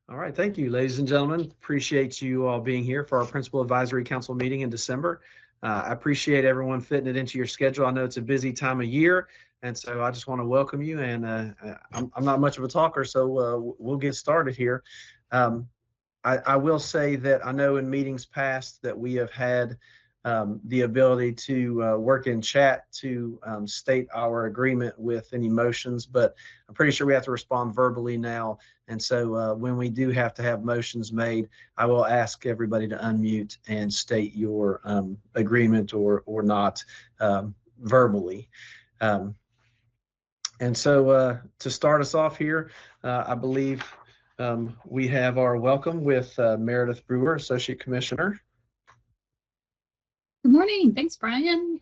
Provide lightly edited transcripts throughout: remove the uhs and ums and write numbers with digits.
All right, thank you, ladies and gentlemen. Appreciate you all being here for our Principal Advisory Council meeting in December. I appreciate everyone fitting it into your schedule. I know it's a busy time of year, and so I just want to welcome you. And I'm not much of a talker, so we'll get started here. I will say that I know in meetings past that we have had the ability to work in chat to state our agreement with any motions, but I'm pretty sure we have to respond verbally now. And so when we do have to have motions made, I will ask everybody to unmute and state your agreement or not verbally. And so to start us off here, I believe we have our welcome with Meredith Brewer, Associate Commissioner. Good morning. Thanks, Brian.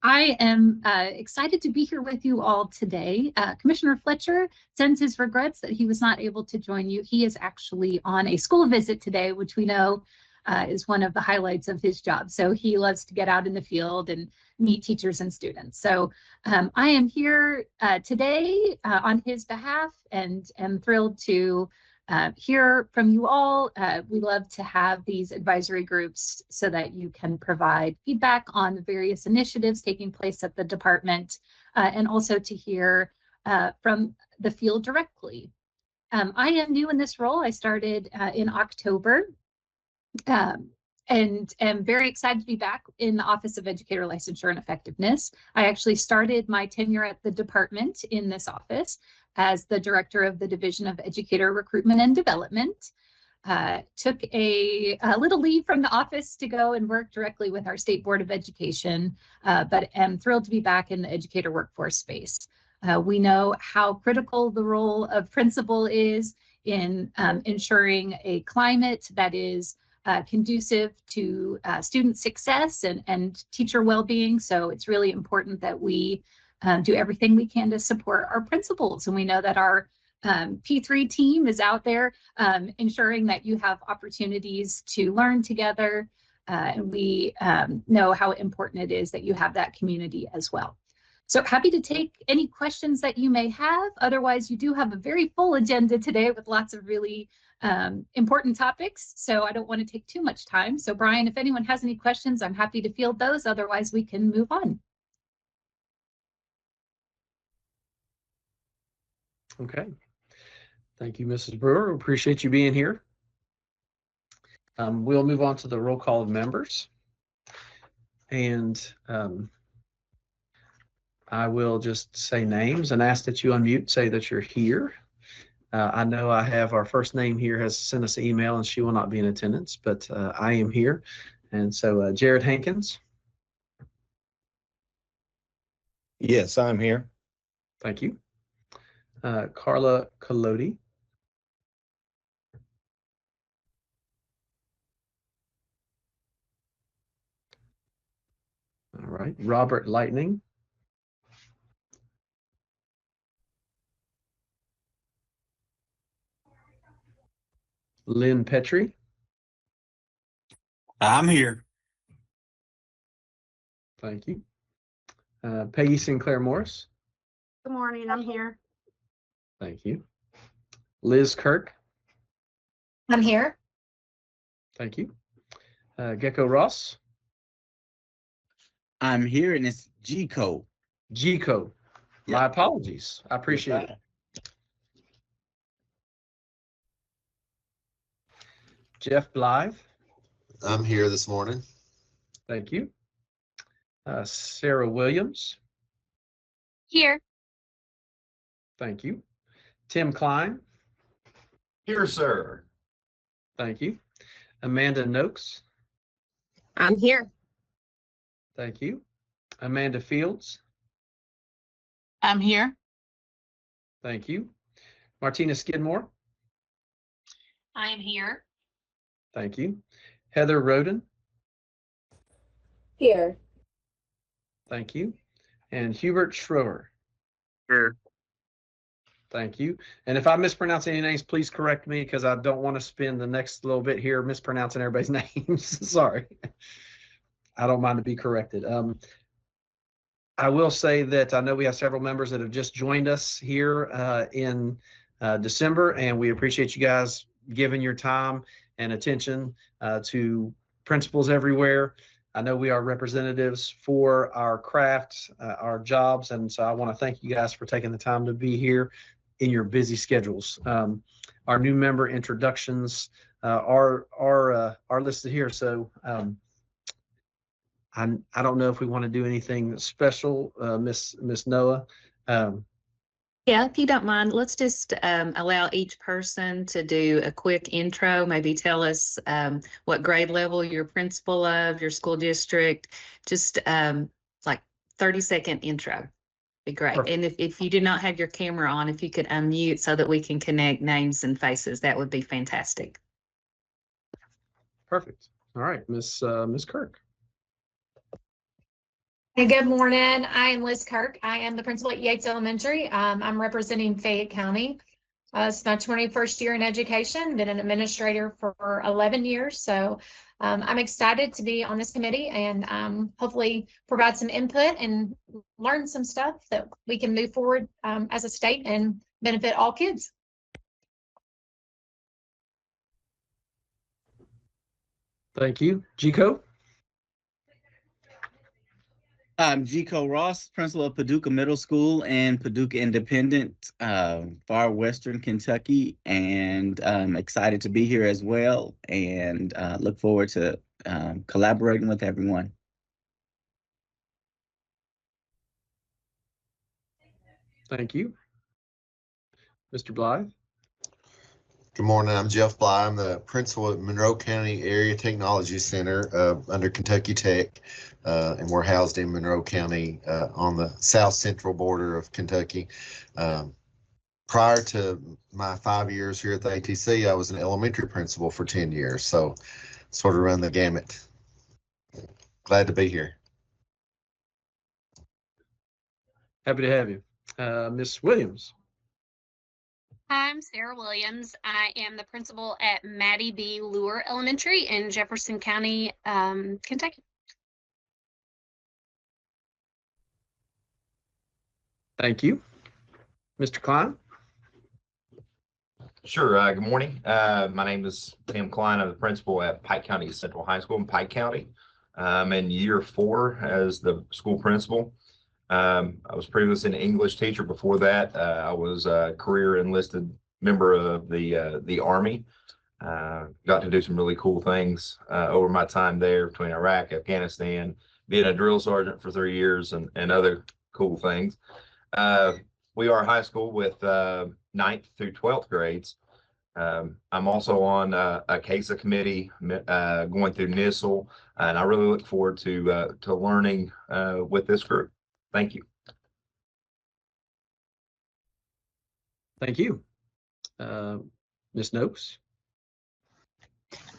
I am excited to be here with you all today. Commissioner Fletcher sends his regrets that he was not able to join you. He is actually on a school visit today, which we know is one of the highlights of his job. So he loves to get out in the field and meet teachers and students. So I am here today on his behalf and am thrilled to hear from you all. We love to have these advisory groups so that you can provide feedback on the various initiatives taking place at the department and also to hear from the field directly. I am new in this role. I started in October and am very excited to be back in the Office of Educator Licensure and Effectiveness. I actually started my tenure at the department in this office as the director of the Division of Educator Recruitment and Development. Took a little leave from the office to go and work directly with our State Board of Education, but am thrilled to be back in the educator workforce space. We know how critical the role of principal is in ensuring a climate that is conducive to student success and teacher well-being. So it's really important that we do everything we can to support our principals. And we know that our P3 team is out there ensuring that you have opportunities to learn together. And we know how important it is that you have that community as well. So happy to take any questions that you may have. Otherwise, you do have a very full agenda today with lots of really important topics. So I don't want to take too much time. So Brian, if anyone has any questions, I'm happy to field those. Otherwise, we can move on. Okay. Thank you, Mrs. Brewer. Appreciate you being here. We'll move on to the roll call of members. And I will just say names and ask that you unmute, say that you're here. I know I have our first name here has sent us an email and she will not be in attendance, but I am here. And so Jared Hankins. Yes, I'm here. Thank you. Carla Collodi. All right. Robert Lightning. Lynn Petrie. I'm here. Thank you. Peggy Sinclair Morris. Good morning, I'm here. Thank you. Liz Kirk. I'm here. Thank you. Gecko Ross. I'm here, and it's G-Code. G-Code. My apologies. I appreciate it. Jeff Blythe. I'm here this morning. Thank you. Sarah Williams. Here. Thank you. Tim Klein. Here, sir. Thank you. Amanda Noakes. I'm here. Thank you. Amanda Fields. I'm here. Thank you. Martina Skidmore. I am here. Thank you. Heather Roden. Here. Thank you. And Hubert Schroer. Here. Thank you. And if I mispronounce any names, please correct me because I don't want to spend the next little bit here mispronouncing everybody's names. Sorry. I don't mind to be corrected. I will say that I know we have several members that have just joined us here in December, and we appreciate you guys giving your time and attention to principals everywhere. I know we are representatives for our craft, our jobs, and so I want to thank you guys for taking the time to be here in your busy schedules. Our new member introductions are listed here, so I don't know if we want to do anything special, Miss Noah. Yeah, if you don't mind, let's just allow each person to do a quick intro, maybe tell us what grade level you're principal of, your school district, just like 30-second intro. Be great. Perfect. And if you do not have your camera on, if you could unmute so that we can connect names and faces, that would be fantastic. Perfect. All right, Miss Kirk. Hey, good morning. I am Liz Kirk. I am the principal at Yates Elementary. I'm representing Fayette County. It's my 21st year in education, been an administrator for 11 years. So I'm excited to be on this committee and hopefully provide some input and learn some stuff that we can move forward as a state and benefit all kids. Thank you. Gico. I'm Gico Ross, principal of Paducah Middle School and Paducah Independent, far western Kentucky, and I'm excited to be here as well and look forward to collaborating with everyone. Thank you. Mr. Blythe. Good morning. I'm Jeff Bly. I'm the principal at Monroe County Area Technology Center under Kentucky Tech, and we're housed in Monroe County on the south central border of Kentucky. Prior to my 5 years here at the ATC, I was an elementary principal for 10 years, so sort of run the gamut. Glad to be here. Happy to have you. Miss Williams. I'm Sarah Williams. I am the principal at Maddie B. Lure Elementary in Jefferson County, Kentucky. Thank you. Mr. Klein. Sure. Good morning. My name is Tim Klein. I'm the principal at Pike County Central High School in Pike County. I'm in year 4 as the school principal. I was previously an English teacher. Before that, I was a career enlisted member of the Army. Got to do some really cool things over my time there between Iraq, Afghanistan, being a drill sergeant for 3 years and other cool things. We are a high school with 9th through 12th grades. I'm also on a CASA committee going through NISL, and I really look forward to learning with this group. Thank you. Thank you. Ms. Noakes.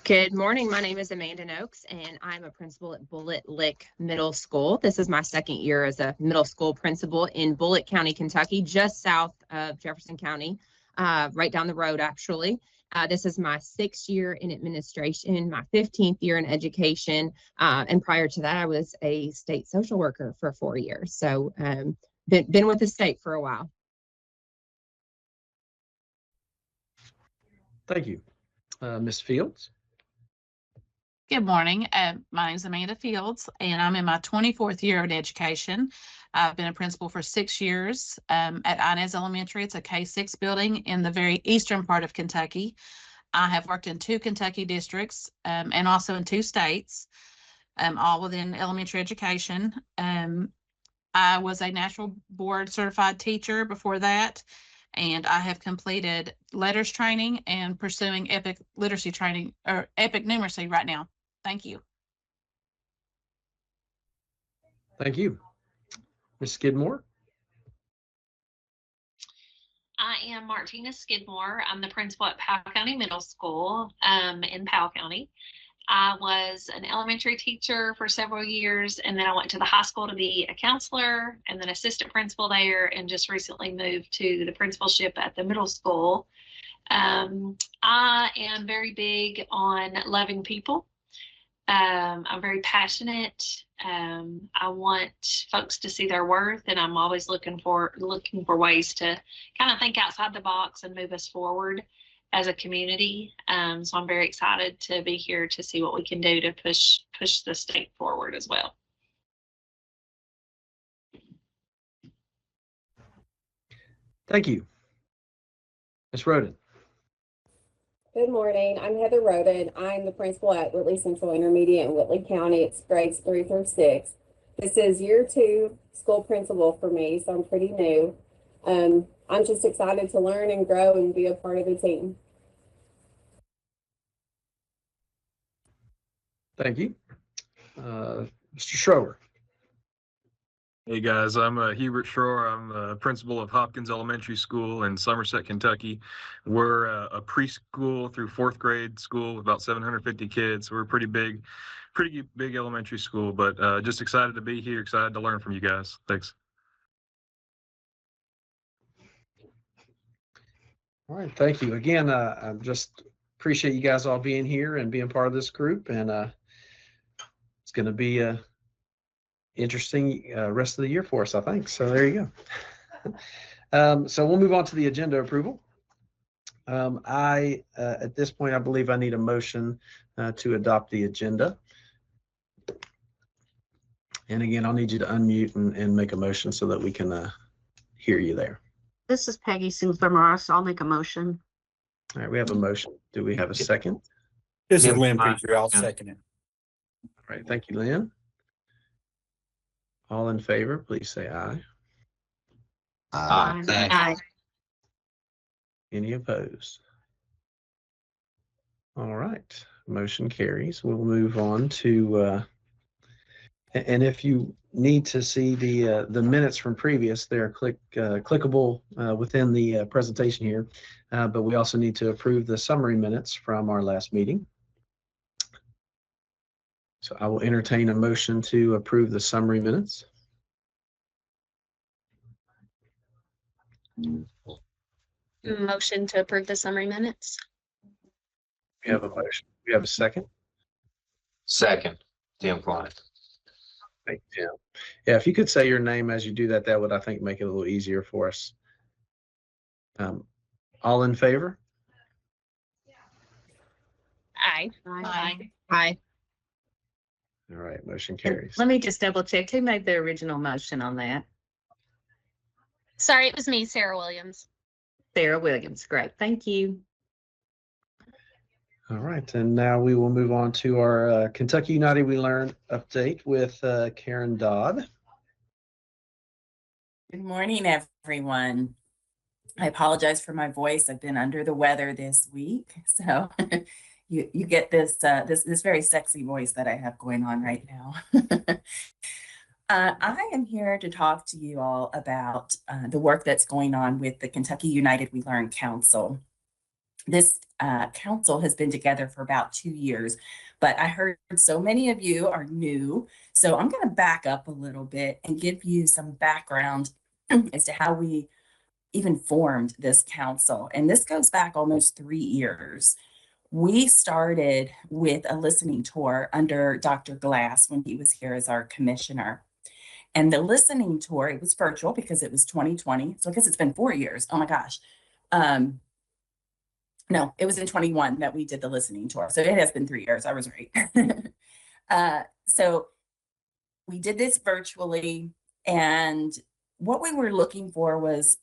Good morning. My name is Amanda Noakes, and I'm a principal at Bullitt Lick Middle School. This is my 2nd year as a middle school principal in Bullitt County, Kentucky, just south of Jefferson County, right down the road, actually. This is my 6th year in administration, my 15th year in education, and prior to that, I was a state social worker for 4 years. So been with the state for a while. Thank you. Ms. Fields. Good morning. My name is Amanda Fields, and I'm in my 24th year in education. I've been a principal for 6 years at Inez Elementary. It's a K-6 building in the very eastern part of Kentucky. I have worked in 2 Kentucky districts and also in 2 states, all within elementary education. I was a National Board Certified teacher before that, and I have completed letters training and pursuing EPIC literacy training or EPIC numeracy right now. Thank you. Thank you. Ms. Skidmore. I am Martina Skidmore. I'm the principal at Powell County Middle School in Powell County. I was an elementary teacher for several years, and then I went to the high school to be a counselor and then assistant principal there, and just recently moved to the principalship at the middle school. I am very big on loving people. I'm very passionate. I want folks to see their worth, and I'm always looking for ways to kind of think outside the box and move us forward as a community. So I'm very excited to be here to see what we can do to push the state forward as well. Thank you. Ms. Roden. Good morning. I'm Heather Roden. I'm the principal at Whitley Central Intermediate in Whitley County. It's grades 3 through 6. This is year 2 school principal for me, so I'm pretty new. I'm just excited to learn and grow and be a part of the team. Thank you. Mr. Schroer. Hey guys, I'm Hubert Schroer. I'm the principal of Hopkins Elementary School in Somerset, Kentucky. We're a preschool through 4th grade school with about 750 kids. We're a pretty big elementary school, but just excited to be here, excited to learn from you guys. Thanks. All right, thank you. Again, I just appreciate you guys all being here and being part of this group, and it's going to be a interesting rest of the year for us, I think. So there you go. So we'll move on to the agenda approval. At this point, I believe I need a motion to adopt the agenda. And again, I'll need you to unmute and make a motion so that we can hear you there. This is Peggy Sinsler-Morris. I'll make a motion. All right, we have a motion. Do we have a second? This is Lynn Preacher. I'll second it. All right, thank you, Lynn. All in favor, please say aye. Aye. Aye. Any opposed? All right, motion carries. We'll move on to, and if you need to see the minutes from previous, they're clickable within the presentation here, but we also need to approve the summary minutes from our last meeting. So I will entertain a motion to approve the summary minutes. Motion to approve the summary minutes. We have a motion. We have a second. Second, Tim Klein. Thank you, Tim. Yeah, if you could say your name as you do that, that would, I think, make it a little easier for us. All in favor? Aye. Aye. Aye. All right, motion carries. Let me just double check. Who made the original motion on that? Sorry, it was me, Sarah Williams. Sarah Williams. Great. Thank you. All right, and now we will move on to our Kentucky United We Learn update with Karen Dodd. Good morning, everyone. I apologize for my voice. I've been under the weather this week, so you get this this very sexy voice that I have going on right now. I am here to talk to you all about the work that's going on with the Kentucky United We Learn Council. This council has been together for about 2 years, but I heard so many of you are new, so I'm going to back up a little bit and give you some background as to how we even formed this council. And this goes back almost 3 years. We started with a listening tour under Dr. Glass when he was here as our commissioner. And the listening tour, it was virtual because it was 2020. So I guess it's been 4 years. Oh my gosh. No, it was in 21 that we did the listening tour. So it has been 3 years. I was right. So we did this virtually. And what we were looking for was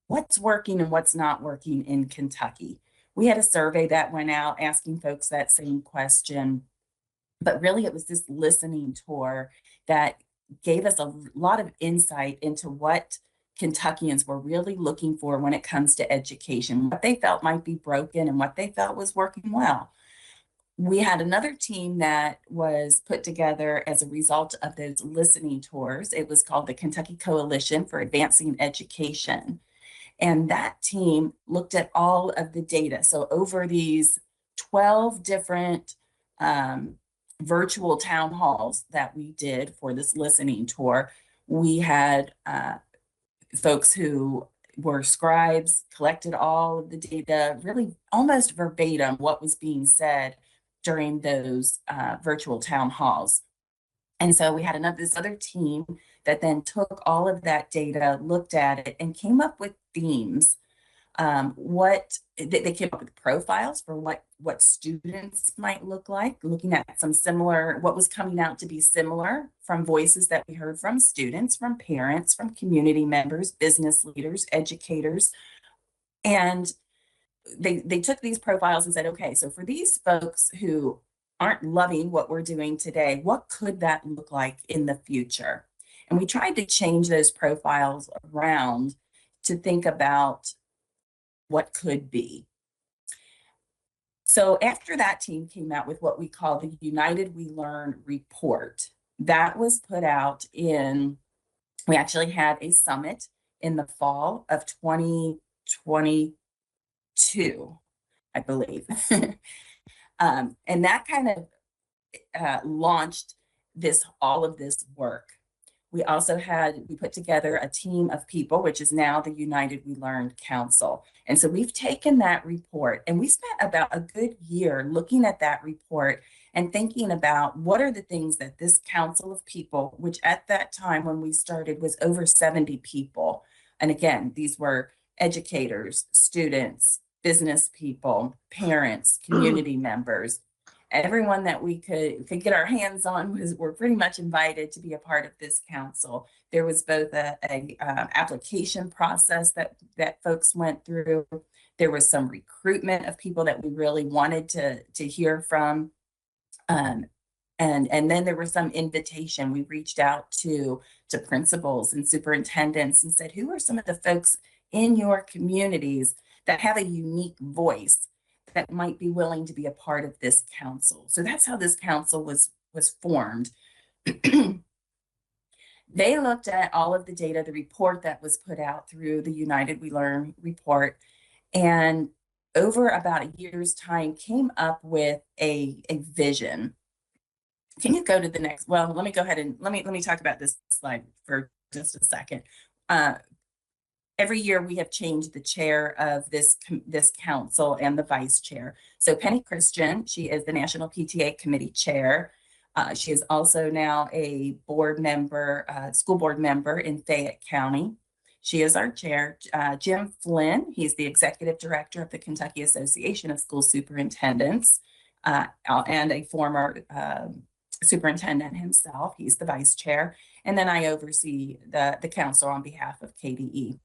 what's working and what's not working in Kentucky. We had a survey that went out asking folks that same question, but really it was this listening tour that gave us a lot of insight into what Kentuckians were really looking for when it comes to education, what they felt might be broken and what they felt was working well. We had another team that was put together as a result of those listening tours. It was called the Kentucky Coalition for Advancing Education. And that team looked at all of the data. So over these 12 different virtual town halls that we did for this listening tour, we had folks who were scribes, collected all of the data, really almost verbatim what was being said during those virtual town halls. And so we had this other team that then took all of that data, looked at it, and came up with themes. They came up with profiles for what students might look like, looking at some similar, what was coming out to be similar from voices that we heard from students, from parents, from community members, business leaders, educators. And they took these profiles and said, okay, so for these folks who aren't loving what we're doing today, what could that look like in the future? And we tried to change those profiles around to think about what could be. So after that team came out with what we call the United We Learn report, that was put out we actually had a summit in the fall of 2022, I believe. And that kind of launched all of this work. We also we put together a team of people, which is now the United We Learn Council. And so we've taken that report and we spent about a good year looking at that report and thinking about what are the things that this council of people, which at that time when we started was over 70 people. And again, these were educators, students, business people, parents, community members, everyone that we could get our hands on were pretty much invited to be a part of this council. There was both a application process that folks went through. There was some recruitment of people that we really wanted to hear from. And then there was some invitation. We reached out to principals and superintendents and said, who are some of the folks in your communities that have a unique voice that might be willing to be a part of this council? So that's how this council was formed. They looked at all of the data, the report that was put out through the United We Learn report, and over about a year's time came up with a vision. Can you go to the next? Well, let me go ahead and let me talk about this slide for just a second. Every year we have changed the chair of this council and the vice chair. So Penny Christian, she is the National PTA Committee Chair. She is also now a board member, school board member in Fayette County. She is our chair. Jim Flynn, he's the executive director of the Kentucky Association of School Superintendents and a former superintendent himself. He's the vice chair. And then I oversee the council on behalf of KDE.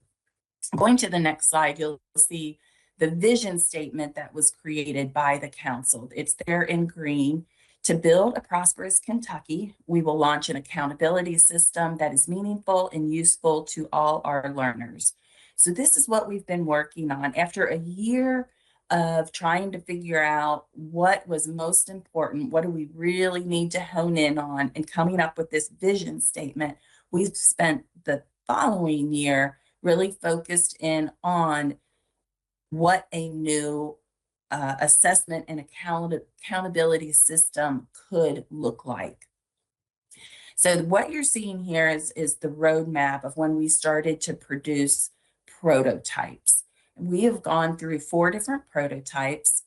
Going to the next slide, you'll see the vision statement that was created by the council. It's there in green. To build a prosperous Kentucky, we will launch an accountability system that is meaningful and useful to all our learners. So this is what we've been working on. After a year of trying to figure out what was most important, what do we really need to hone in on, and coming up with this vision statement, we've spent the following year really focused in on what a new assessment and accountability system could look like. So what you're seeing here is the roadmap of when we started to produce prototypes. We have gone through 4 different prototypes.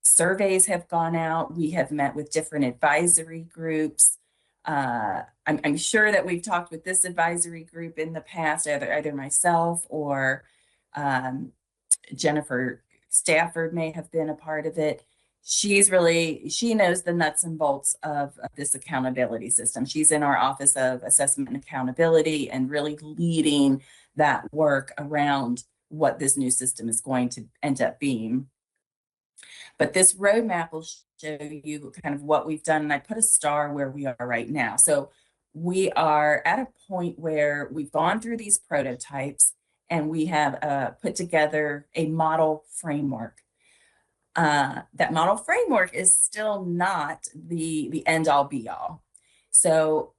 Surveys have gone out. We have met with different advisory groups. I'm sure that we've talked with this advisory group in the past, either myself or Jennifer Stafford may have been a part of it. She knows the nuts and bolts of this accountability system. She's in our Office of Assessment and Accountability and really leading that work around what this new system is going to end up being. But this roadmap will show you kind of what we've done, and I put a star where we are right now. So we are at a point where we've gone through these prototypes and we have put together a model framework. That model framework is still not the end all be all. So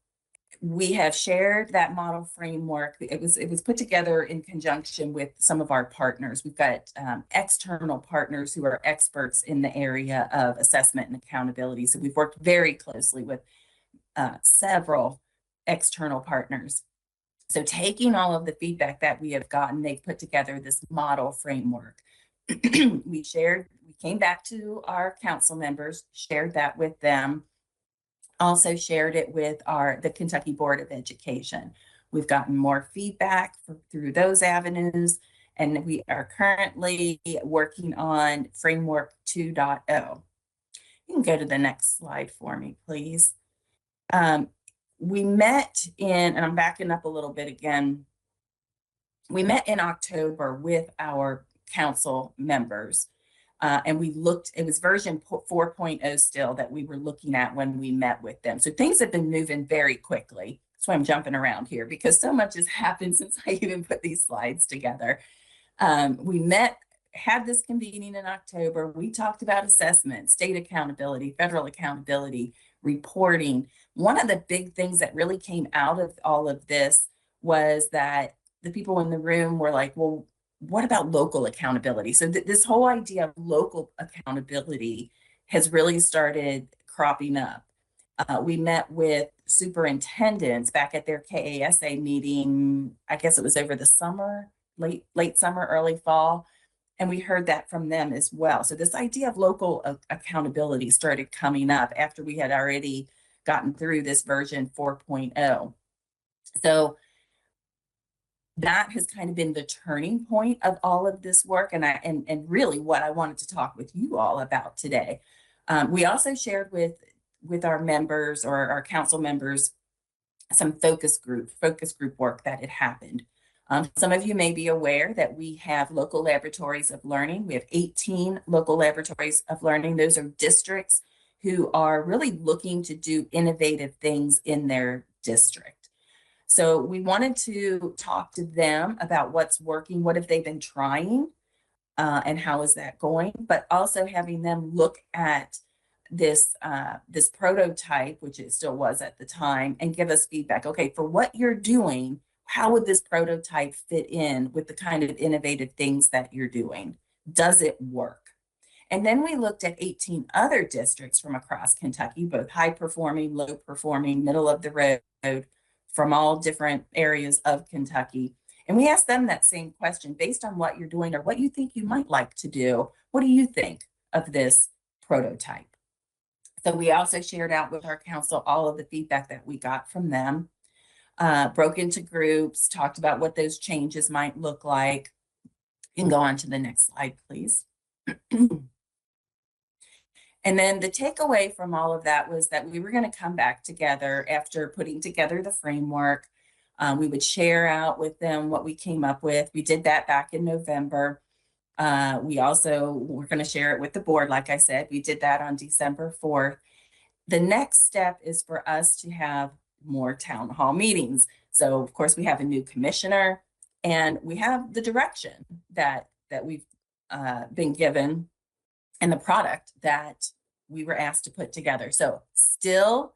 we have shared that model framework. It was put together in conjunction with some of our partners. We've got external partners who are experts in the area of assessment and accountability. So we've worked very closely with several external partners. So taking all of the feedback that we have gotten, they've put together this model framework. We we came back to our council members, shared that with them, also shared it with the Kentucky Board of Education. We've gotten more feedback through those avenues, and we are currently working on Framework 2.0. You can go to the next slide for me, please. We met and I'm backing up a little bit again. We met in October with our council members. And we looked, it was version 4.0 still that we were looking at when we met with them. So things have been moving very quickly. That's why I'm jumping around here, because so much has happened since I even put these slides together. We met, had this convening in October. We talked about assessment, state accountability, federal accountability, reporting. One of the big things that really came out of all of this was that the people in the room were like, well, what about local accountability? So this whole idea of local accountability has really started cropping up. We met with superintendents back at their KASA meeting. I guess it was over the summer, late summer, early fall. And we heard that from them as well. So this idea of local accountability started coming up after we had already gotten through this version 4.0. So that has kind of been the turning point of all of this work, and really what I wanted to talk with you all about today. We also shared with our members or our council members some focus group work that had happened. Some of you may be aware that we have local laboratories of learning. We have 18 local laboratories of learning. Those are districts who are really looking to do innovative things in their district. So we wanted to talk to them about what's working, what have they been trying, and how is that going, but also having them look at this prototype, which it still was at the time, and give us feedback. Okay, for what you're doing, how would this prototype fit in with the kind of innovative things that you're doing? Does it work? And then we looked at 18 other districts from across Kentucky, both high performing, low performing, middle of the road, from all different areas of Kentucky. And we asked them that same question based on what you're doing or what you think you might like to do. What do you think of this prototype? So we also shared out with our council all of the feedback that we got from them, broke into groups, talked about what those changes might look like. You can go on to the next slide, please. And then the takeaway from all of that was that we were going to come back together after putting together the framework. We would share out with them what we came up with. We did that back in November. We also were going to share it with the board. Like I said, we did that on December 4th. The next step is for us to have more town hall meetings. So of course we have a new commissioner and we have the direction that we've been given and the product that we were asked to put together. So still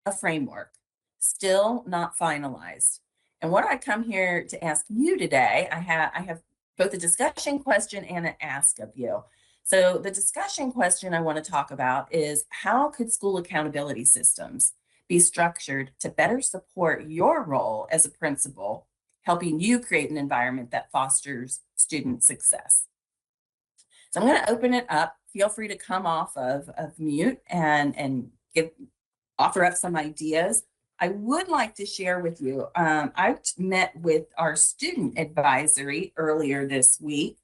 a framework, still not finalized. And what I come here to ask you today, I have both a discussion question and an ask of you. So the discussion question I want to talk about is, how could school accountability systems be structured to better support your role as a principal, helping you create an environment that fosters student success? So I'm going to open it up. Feel free to come off of mute and offer up some ideas. I would like to share with you, I met with our student advisory earlier this week,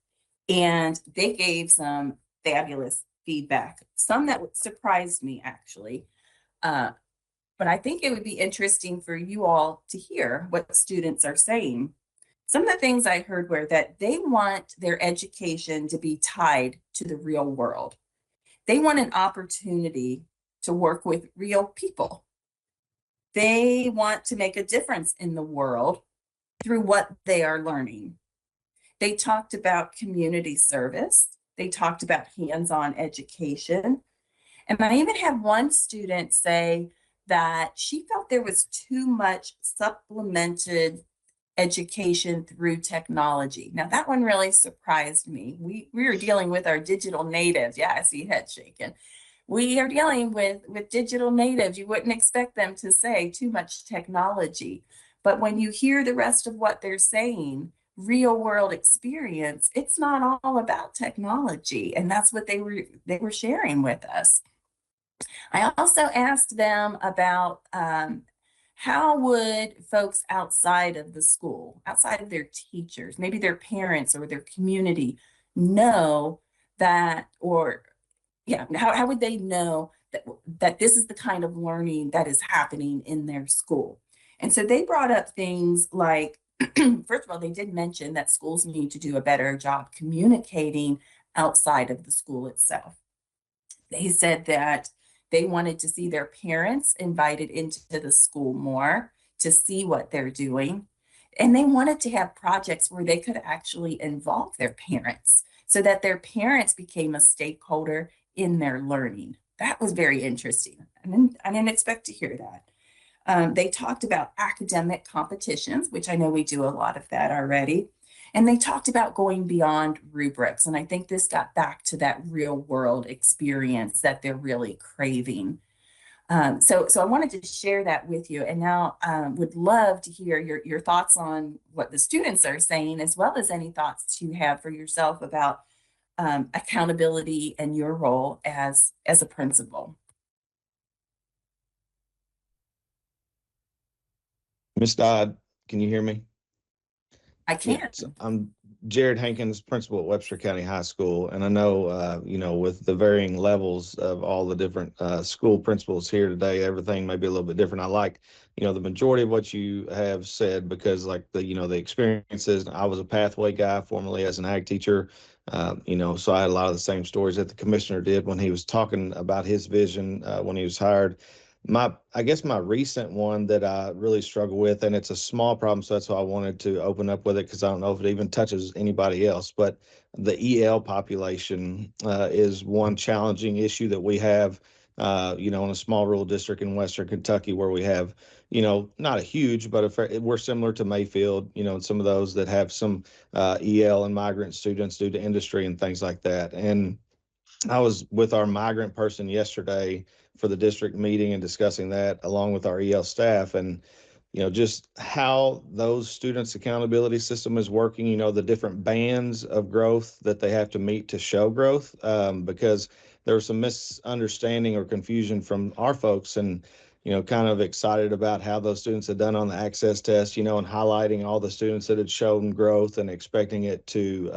and they gave some fabulous feedback, some that surprised me actually. But I think it would be interesting for you all to hear what students are saying. Some of the things I heard were that they want their education to be tied to the real world. They want an opportunity to work with real people. They want to make a difference in the world through what they are learning. They talked about community service. They talked about hands-on education. And I even had one student say that she felt there was too much supplemented education through technology. Now that one really surprised me. We are dealing with our digital natives. Yeah, I see head shaking. We are dealing with digital natives. You wouldn't expect them to say too much technology. But when you hear the rest of what they're saying, real world experience, it's not all about technology. And that's what they were sharing with us. I also asked them about how would folks outside of the school, outside of their teachers, maybe their parents or their community, know that, or yeah, how would they know that this is the kind of learning that is happening in their school? And so they brought up things like, first of all, they did mention that schools need to do a better job communicating outside of the school itself. They said that they wanted to see their parents invited into the school more to see what they're doing. And they wanted to have projects where they could actually involve their parents so that their parents became a stakeholder in their learning. That was very interesting. I didn't expect to hear that. They talked about academic competitions, which I know we do a lot of that already. And they talked about going beyond rubrics. And I think this got back to that real world experience that they're really craving. So I wanted to share that with you. And now would love to hear your thoughts on what the students are saying, as well as any thoughts you have for yourself about accountability and your role as a principal. Ms. Dodd, can you hear me? I can. Yes, I'm Jared Hankins, principal at Webster County High School, and I know, with the varying levels of all the different school principals here today, everything may be a little bit different. I like, the majority of what you have said, because like the experiences. I was a pathway guy formerly as an ag teacher, so I had a lot of the same stories that the commissioner did when he was talking about his vision when he was hired. I guess my recent one that I really struggle with, and it's a small problem, so that's why I wanted to open up with it, because I don't know if it even touches anybody else, but the EL population is one challenging issue that we have, in a small rural district in Western Kentucky, where we have, not a huge, but we're similar to Mayfield, and some of those that have some EL and migrant students due to industry and things like that. And I was with our migrant person yesterday for the district meeting and discussing that along with our EL staff, and just how those students' accountability system is working, the different bands of growth that they have to meet to show growth, because there was some misunderstanding or confusion from our folks, and kind of excited about how those students had done on the access test, and highlighting all the students that had shown growth and expecting it to,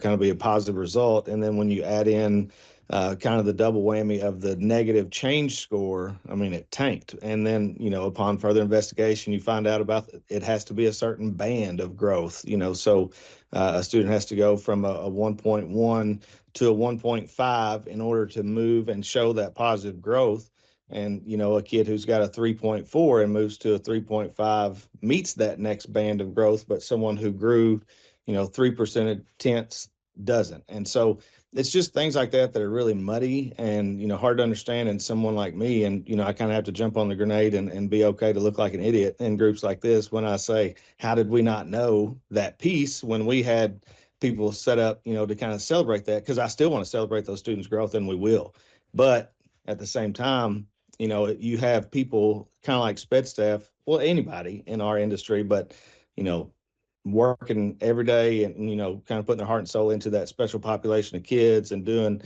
kind of be a positive result. And then when you add in kind of the double whammy of the negative change score, I mean, it tanked. And then, upon further investigation, you find out about it has to be a certain band of growth, so a student has to go from a 1.1 to a 1.5 in order to move and show that positive growth. And, a kid who's got a 3.4 and moves to a 3.5 meets that next band of growth, but someone who grew, 3% tenths doesn't. And so it's just things like that are really muddy and, hard to understand in someone like me. And, I kind of have to jump on the grenade and be okay to look like an idiot in groups like this when I say, how did we not know that piece when we had people set up, to kind of celebrate that? Because I still want to celebrate those students' growth, and we will. But at the same time, you have people kind of like sped staff, well, anybody in our industry, but, working every day and, kind of putting their heart and soul into that special population of kids and doing,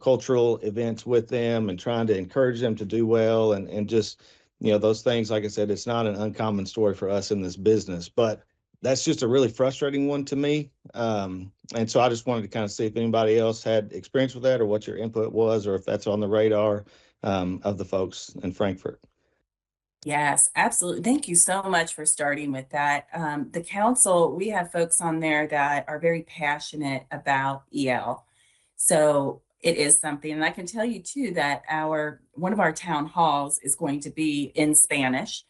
cultural events with them and trying to encourage them to do well. And just, those things, like I said, it's not an uncommon story for us in this business, but that's just a really frustrating one to me. And so I just wanted to kind of see if anybody else had experience with that, or what your input was, or if that's on the radar of the folks in Frankfort. Yes, absolutely. Thank you so much for starting with that. The council, we have folks on there that are very passionate about EL. So it is something, and I can tell you too that one of our town halls is going to be in Spanish.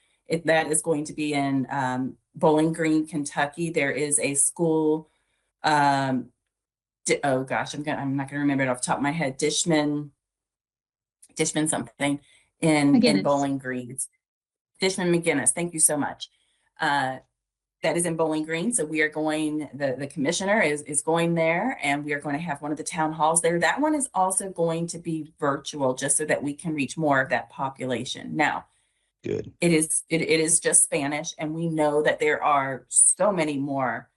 That is going to be in Bowling Green, Kentucky. There is a school. Oh gosh, I'm not gonna remember it off the top of my head. Dishman something in Bowling Green. Dishman McGinnis, thank you so much. That is in Bowling Green. So we are going, the commissioner is going there, and we are going to have one of the town halls there. That one is also going to be virtual, just so that we can reach more of that population. Now, good. It is just Spanish, and we know that there are so many more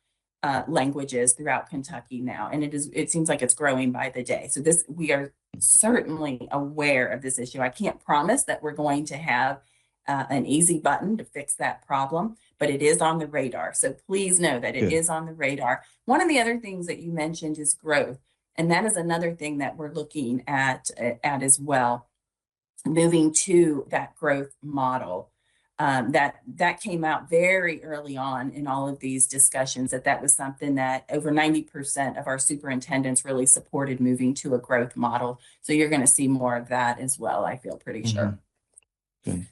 languages throughout Kentucky now, and it seems like it's growing by the day. So we are certainly aware of this issue. I can't promise that we're going to have an easy button to fix that problem, but it is on the radar. So please know that it is on the radar. One of the other things that you mentioned is growth, and that is another thing that we're looking at as well, moving to that growth model. That came out very early on in all of these discussions, that was something that over 90% of our superintendents really supported, moving to a growth model. So you're going to see more of that as well, I feel pretty sure. Good.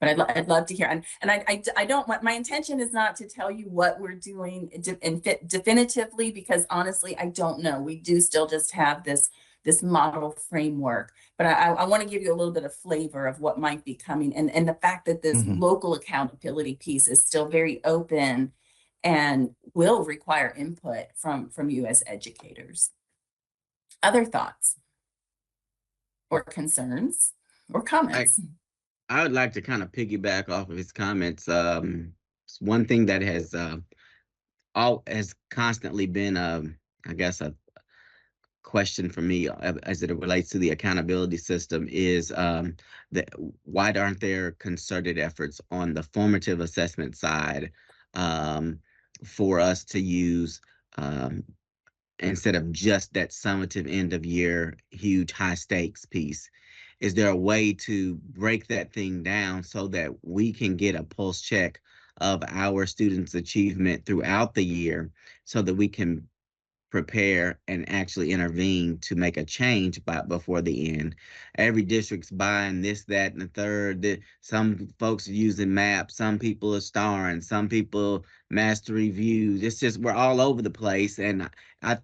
But I'd love to hear, and I don't want, my intention is not to tell you what we're doing definitively, because honestly, I don't know. We do still just have this model framework, but I want to give you a little bit of flavor of what might be coming, and the fact that this local accountability piece is still very open and will require input from you as educators. Other thoughts or concerns or comments? I would like to kind of piggyback off of his comments. One thing that has constantly been, I guess, a question for me as it relates to the accountability system is that why aren't there concerted efforts on the formative assessment side for us to use instead of just that summative end of year huge high stakes piece? Is there a way to break that thing down so that we can get a pulse check of our students' achievement throughout the year, so that we can prepare and actually intervene to make a change before the end? Every district's buying this, that, and the third. Some folks are using maps, some people are starring, some people master reviews. It's just, we're all over the place. And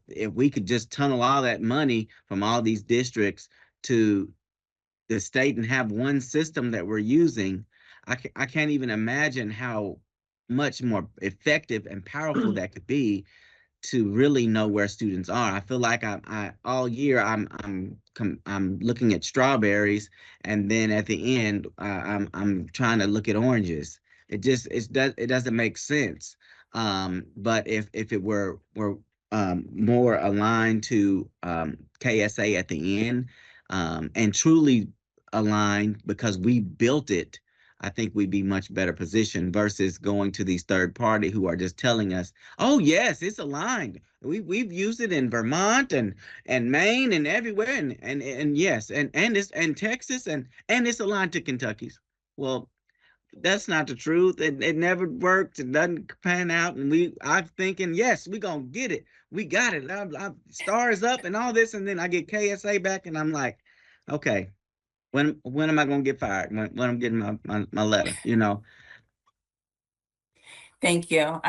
if we could just tunnel all that money from all these districts to the state and have one system that we're using, I can't even imagine how much more effective and powerful that could be to really know where students are. I feel like I all year I'm looking at strawberries, and then at the end I'm trying to look at oranges. It doesn't make sense. But if it were more aligned to KSA at the end, and truly aligned because we built it, I think we'd be much better positioned versus going to these third party who are just telling us, oh yes, it's aligned. We've used it in Vermont and Maine and everywhere, and yes, and it's and Texas and it's aligned to Kentucky's. Well, that's not the truth. It never worked. It doesn't pan out. And I'm thinking, yes, we're gonna get it. We got it. I'm stars up and all this, and then I get KSA back, and I'm like, okay, when am I gonna get fired? When I'm getting my letter, you know? Thank you.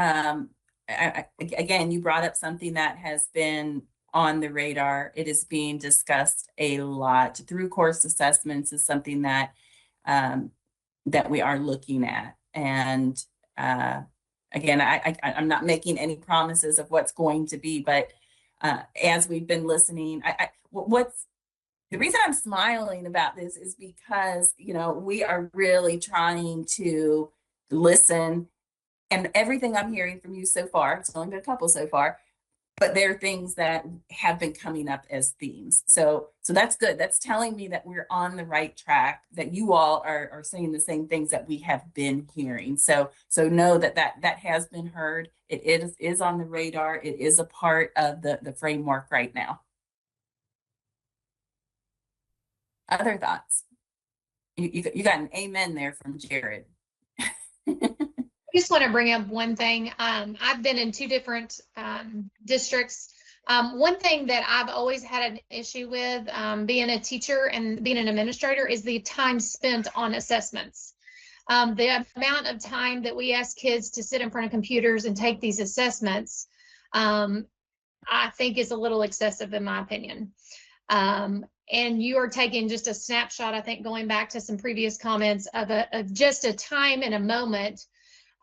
Again, you brought up something that has been on the radar. It is being discussed a lot through course assessments. Is something that that we are looking at. And again, I'm not making any promises of what's going to be, but as we've been listening, what's the reason I'm smiling about this is because, you know, we are really trying to listen, and everything I'm hearing from you so far, it's only been a couple so far, but there are things that have been coming up as themes. So that's good. That's telling me that we're on the right track, that you all are saying the same things that we have been hearing. So know that has been heard. It is on the radar. It is a part of the framework right now. Other thoughts? You got an amen there from Jared. I just want to bring up one thing. I've been in two different districts. One thing that I've always had an issue with being a teacher and being an administrator is the time spent on assessments. The amount of time that we ask kids to sit in front of computers and take these assessments, I think is a little excessive in my opinion. And you are taking just a snapshot, I think, going back to some previous comments of just a time and a moment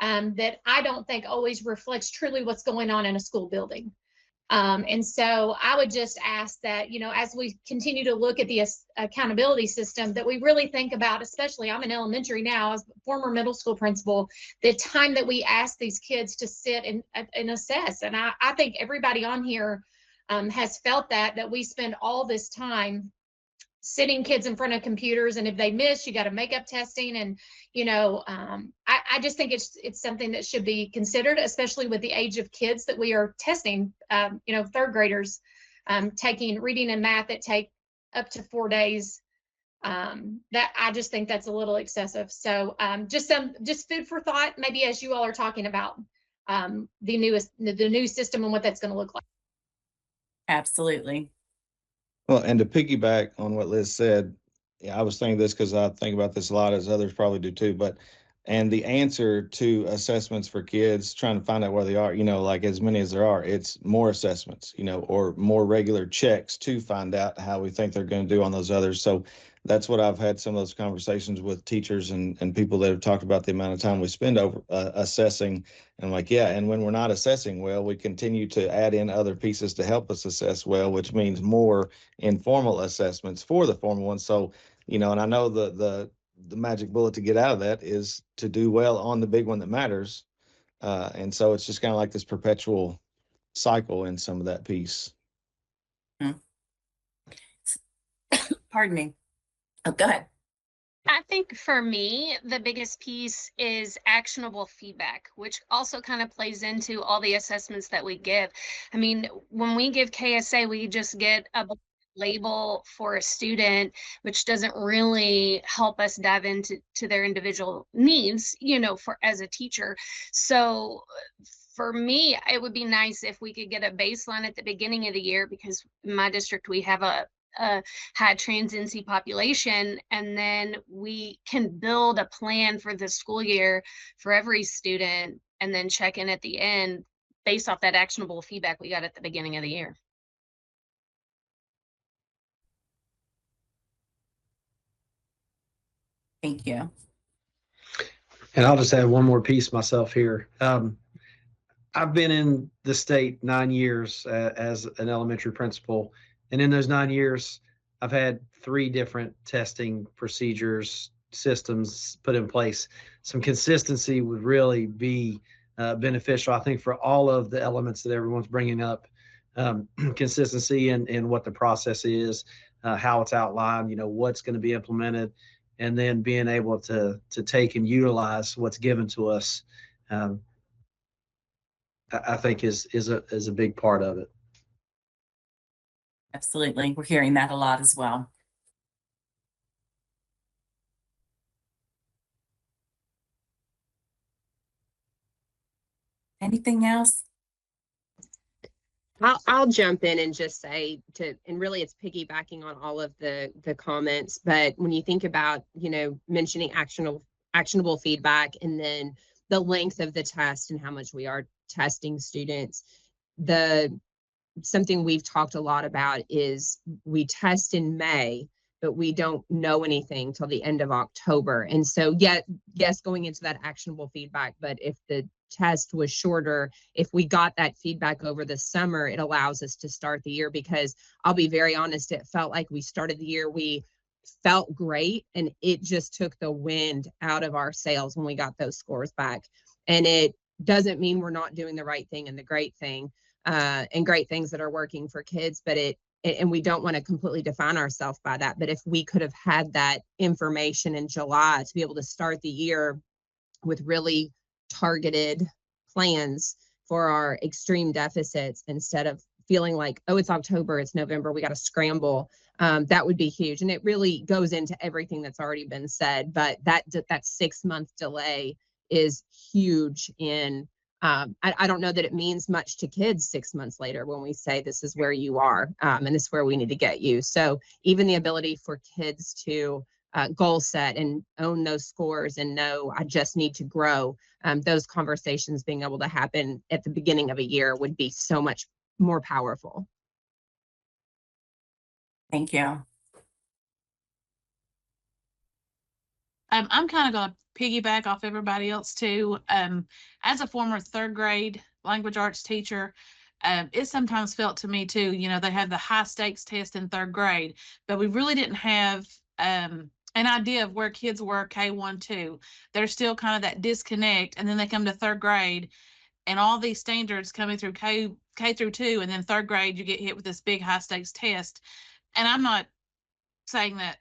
that I don't think always reflects truly what's going on in a school building. And so I would just ask that, you know, as we continue to look at the accountability system, that we really think about, especially I'm in elementary now as former middle school principal, the time that we ask these kids to sit and assess. And I think everybody on here has felt that we spend all this time sitting kids in front of computers, and if they miss, you got to make up testing. And you know, I just think it's something that should be considered, especially with the age of kids that we are testing. You know, third graders taking reading and math that take up to 4 days. That I just think that's a little excessive. So just food for thought, maybe as you all are talking about the new system and what that's going to look like. Absolutely. Well, and to piggyback on what Liz said, yeah, I was thinking this because I think about this a lot, as others probably do too. And the answer to assessments for kids, trying to find out where they are, you know, like as many as there are, it's more assessments, you know, or more regular checks to find out how we think they're going to do on those others. So that's what I've had some of those conversations with teachers and people that have talked about the amount of time we spend over assessing. And like, yeah, and when we're not assessing well, we continue to add in other pieces to help us assess well, which means more informal assessments for the formal ones. So, you know, and I know the magic bullet to get out of that is to do well on the big one that matters. And so it's just kind of like this perpetual cycle in some of that piece. Pardon me. Oh, go ahead. I think for me, the biggest piece is actionable feedback, which also kind of plays into all the assessments that we give. I mean, when we give KSA, we just get a label for a student, which doesn't really help us dive into their individual needs, you know, for as a teacher. So for me, it would be nice if we could get a baseline at the beginning of the year, because in my district, we have a high transiency population, and then we can build a plan for the school year for every student and then check in at the end based off that actionable feedback we got at the beginning of the year. Thank you. And I'll just add one more piece myself here. I've been in the state 9 years as an elementary principal. And in those 9 years, I've had 3 different testing procedures, systems put in place. Some consistency would really be beneficial, I think, for all of the elements that everyone's bringing up. Consistency in what the process is, how it's outlined, you know, what's going to be implemented, and then being able to take and utilize what's given to us. I think is a big part of it. Absolutely. We're hearing that a lot as well. Anything else? I'll jump in and just say and really it's piggybacking on all of the comments, but when you think about, you know, mentioning actionable feedback and then the length of the test and how much we are testing students, something we've talked a lot about is we test in May, but we don't know anything till the end of October. And so, yes, going into that actionable feedback, but if the test was shorter, if we got that feedback over the summer, it allows us to start the year, because I'll be very honest, it felt like we started the year, we felt great, and it just took the wind out of our sails when we got those scores back. And it doesn't mean we're not doing the right thing and the great thing. And great things that are working for kids, but and we don't want to completely define ourselves by that. But if we could have had that information in July to be able to start the year with really targeted plans for our extreme deficits, instead of feeling like, oh, it's October, it's November, we got to scramble, that would be huge. And it really goes into everything that's already been said, but that 6-month delay is huge in I don't know that it means much to kids 6 months later when we say this is where you are, and this is where we need to get you. So even the ability for kids to goal set and own those scores and know I just need to grow, those conversations being able to happen at the beginning of a year would be so much more powerful. Thank you. I'm kind of going to piggyback off everybody else too. As a former 3rd grade language arts teacher, It sometimes felt to me too, they have the high stakes test in third grade, but we really didn't have an idea of where kids were K1, 2. There's still kind of that disconnect, and then they come to third grade and all these standards coming through K through 2, and then third grade you get hit with this big high stakes test. And I'm not saying that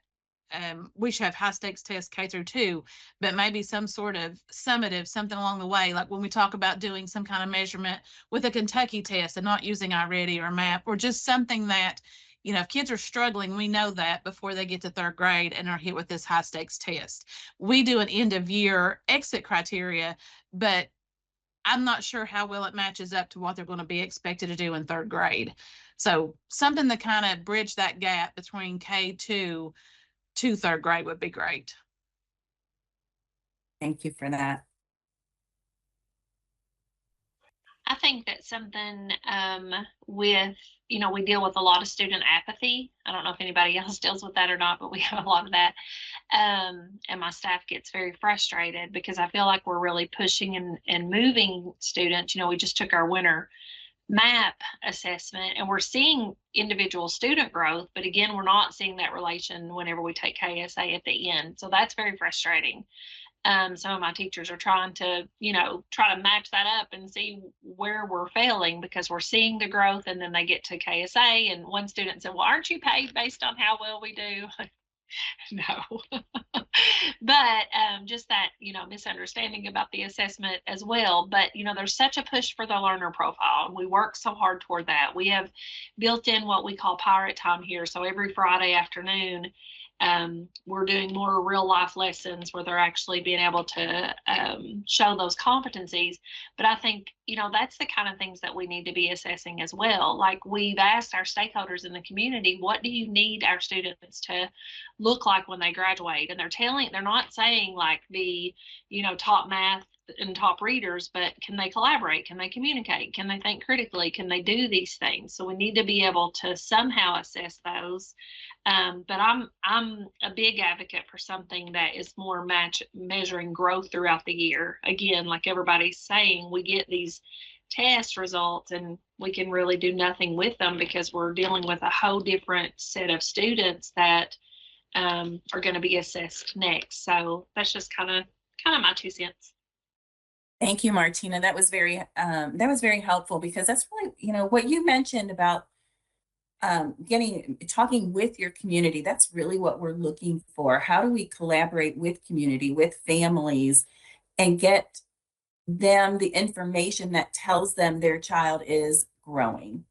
we should have high stakes tests K through 2, but maybe some sort of summative, something along the way, like when we talk about doing some kind of measurement with a Kentucky test and not using iReady or MAP, or just something that, if kids are struggling, we know that before they get to third grade and are hit with this high stakes test. We do an end of year exit criteria, but I'm not sure how well it matches up to what they're going to be expected to do in third grade. So something to kind of bridge that gap between K2 to third grade would be great. Thank you for that. I think that's something with, we deal with a lot of student apathy. I don't know if anybody else deals with that or not, but we have a lot of that. And my staff gets very frustrated because I feel like we're really pushing and moving students. We just took our winter MAP assessment and we're seeing individual student growth, but again, we're not seeing that relation whenever we take KSA at the end. So that's very frustrating. Some of my teachers are trying to, try to match that up and see where we're failing because we're seeing the growth, and then they get to KSA and one student said, well, aren't you paid based on how well we do? No. But just that, misunderstanding about the assessment as well. But, there's such a push for the learner profile, and we work so hard toward that. We have built in what we call pirate time here. So every Friday afternoon, we're doing more real life lessons where they're actually being able to show those competencies. But I think, that's the kind of things that we need to be assessing as well. Like we've asked our stakeholders in the community, what do you need our students to look like when they graduate? And they're not saying like be, top math and top readers, but can they collaborate? Can they communicate? Can they think critically? Can they do these things? So we need to be able to somehow assess those. But I'm a big advocate for something that is more measuring growth throughout the year. Again, like everybody's saying, we get these test results and we can really do nothing with them because we're dealing with a whole different set of students that are going to be assessed next. So that's just kind of my 2 cents. Thank you, Martina. That was very helpful because that's really, what you mentioned about talking with your community. That's really what we're looking for. How do we collaborate with community, with families, and get them the information that tells them their child is growing,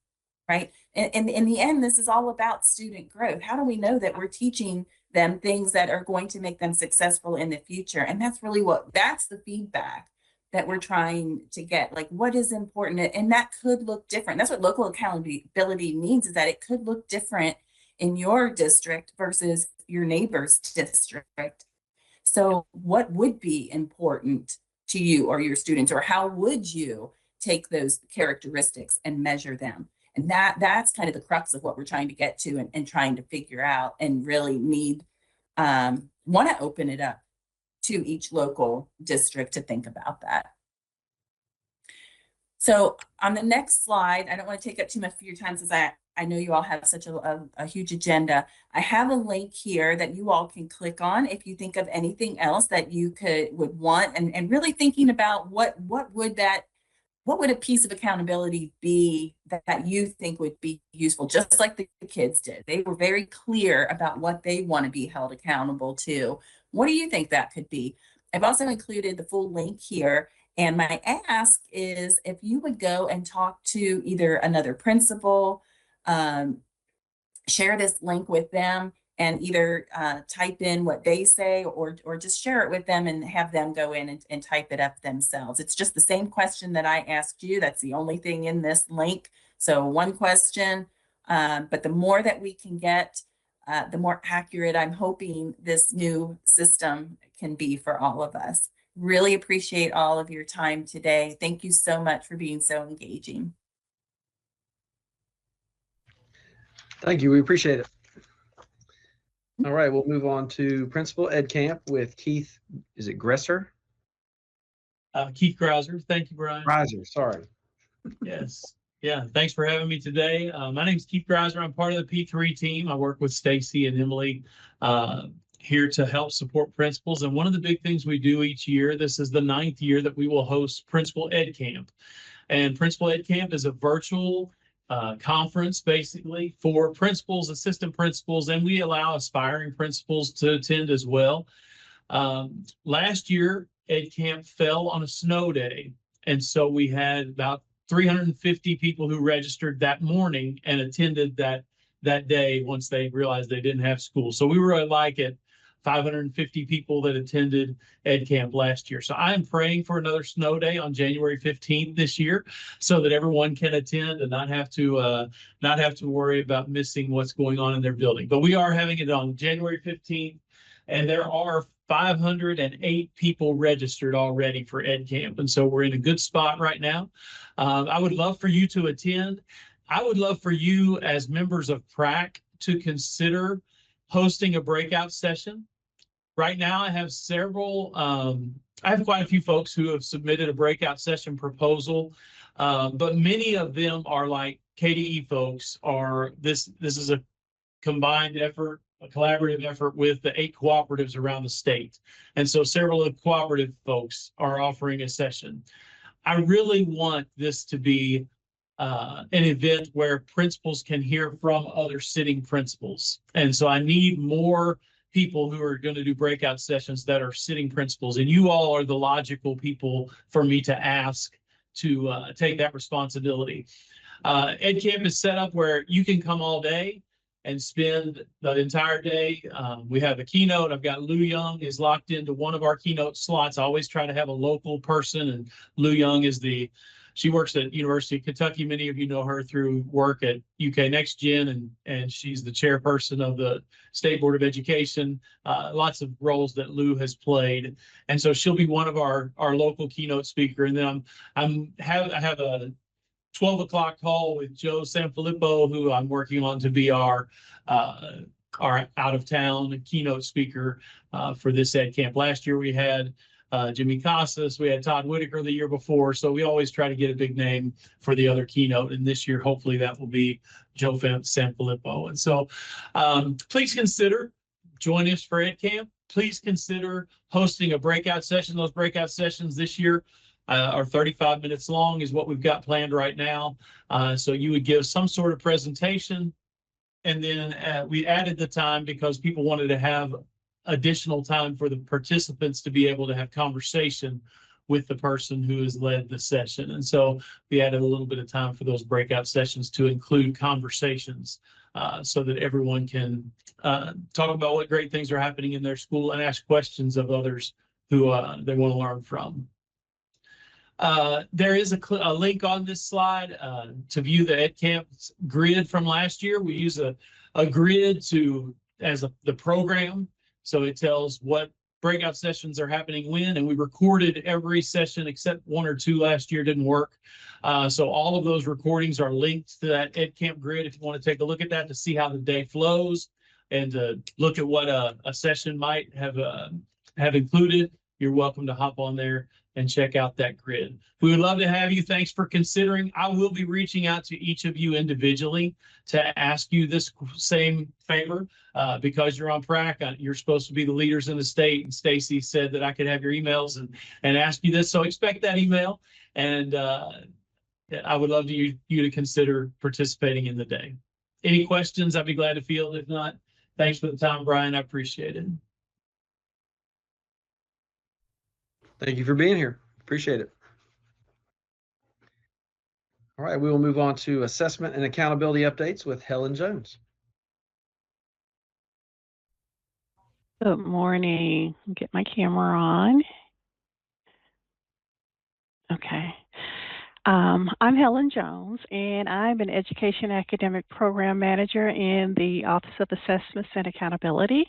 right? And in the end, this is all about student growth. How do we know that we're teaching them things that are going to make them successful in the future? And that's really that's the feedback that we're trying to get. Like, what is important? And that could look different. That's what local accountability means, is that it could look different in your district versus your neighbor's district. So what would be important to you or your students, or how would you take those characteristics and measure them? And that's kind of the crux of what we're trying to get to and trying to figure out, and really want to open it up to each local district to think about that. So on the next slide, I don't want to take up too much of your time since I know you all have such a huge agenda. I have a link here that you all can click on if you think of anything else that you would want, and really thinking about what would a piece of accountability be that you think would be useful, just like the kids did. They were very clear about what they want to be held accountable to. What do you think that could be? I've also included the full link here. And my ask is if you would go and talk to either another principal, share this link with them, and either type in what they say or just share it with them and have them go in and type it up themselves. It's just the same question that I asked you. That's the only thing in this link. So one question, but the more that we can get, the more accurate I'm hoping this new system can be for all of us. Really appreciate all of your time today. Thank you so much for being so engaging. Thank you. We appreciate it. All right, we'll move on to Principal Ed Camp with Keith. Is it Gresser? Keith Greiser. Thank you, Brian. Greiser, sorry. Yes. Yeah, thanks for having me today. My name is Keith Greiser. I'm part of the P3 team. I work with Stacy and Emily here to help support principals. And one of the big things we do each year, this is the 9th year that we will host Principal Ed Camp. And Principal Ed Camp is a virtual conference basically for principals, assistant principals, and we allow aspiring principals to attend as well. Last year, Ed Camp fell on a snow day. And so we had about 350 people who registered that morning and attended that day once they realized they didn't have school. So we were like at 550 people that attended Ed Camp last year. So I'm praying for another snow day on January 15th this year so that everyone can attend and not have to worry about missing what's going on in their building. But we are having it on January 15th, and there are 508 people registered already for Ed Camp. And so we're in a good spot right now. I would love for you to attend. I would love for you as members of PrAC to consider hosting a breakout session. Right now I have I have quite a few folks who have submitted a breakout session proposal, but many of them are like KDE folks this is a combined effort, a collaborative effort with the 8 cooperatives around the state. And so several of the cooperative folks are offering a session. I really want this to be an event where principals can hear from other sitting principals. And so I need more people who are going to do breakout sessions that are sitting principals. And you all are the logical people for me to ask to take that responsibility. Ed Camp is set up where you can come all day and spend the entire day. We have a keynote. I've got Lou Young is locked into one of our keynote slots. I always try to have a local person, and Lou Young is she works at University of Kentucky. Many of you know her through work at UK Next Gen, and she's the chairperson of the State Board of Education. Lots of roles that Lou has played, and so she'll be one of our local keynote speaker. And then I have a 12 o'clock call with Joe Sanfilippo, who I'm working on to be our out of town keynote speaker for this Ed Camp. Last year we had Jimmy Casas, we had Todd Whitaker the year before. So we always try to get a big name for the other keynote. And this year, hopefully that will be Joe Sanfilippo. And so please consider joining us for Ed Camp. Please consider hosting a breakout session. Those breakout sessions this year are 35 minutes long is what we've got planned right now. So you would give some sort of presentation. And then we added the time because people wanted to have additional time for the participants to be able to have conversation with the person who has led the session. And so we added a little bit of time for those breakout sessions to include conversations so that everyone can talk about what great things are happening in their school and ask questions of others who they want to learn from. There is a link on this slide to view the Ed Camp grid from last year. We use a grid as the program. So it tells what breakout sessions are happening when, and we recorded every session except 1 or 2 last year didn't work. So all of those recordings are linked to that Ed Camp grid if you want to take a look at that to see how the day flows and to look at what a session might have included. You're welcome to hop on there and check out that grid. We would love to have you. Thanks for considering. I will be reaching out to each of you individually to ask you this same favor because you're on PrAC. You're supposed to be the leaders in the state, and Stacy said that I could have your emails and ask you this. So expect that email, and I would love you to consider participating in the day. Any questions? I'd be glad to field. If not, thanks for the time, Brian. I appreciate it. Thank you for being here. Appreciate it. All right, we will move on to assessment and accountability updates with Helen Jones. Good morning. Get my camera on. Okay. I'm Helen Jones, and I'm an Education Academic Program Manager in the Office of Assessments and Accountability.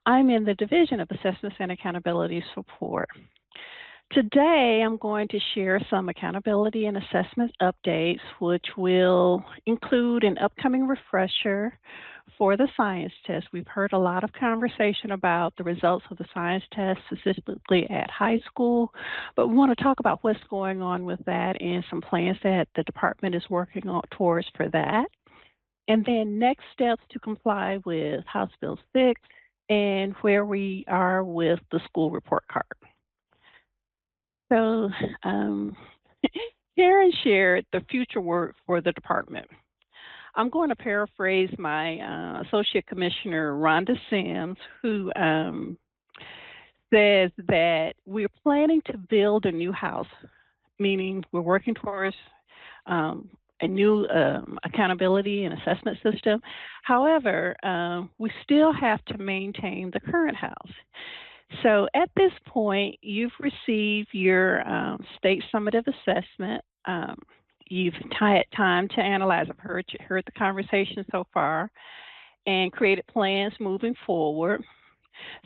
I'm in the Division of Assessments and Accountability Support. Today, I'm going to share some accountability and assessment updates, which will include an upcoming refresher for the science test. We've heard a lot of conversation about the results of the science test, specifically at high school, but we want to talk about what's going on with that and some plans that the department is working on towards for that. And then next steps to comply with House Bill 6 and where we are with the school report card. So Karen shared the future work for the department. I'm going to paraphrase my Associate Commissioner Rhonda Sims, who says that we're planning to build a new house, meaning we're working towards a new accountability and assessment system. However, we still have to maintain the current house. So at this point, you've received your state summative assessment. You've had time to analyze. I've heard the conversation so far and created plans moving forward.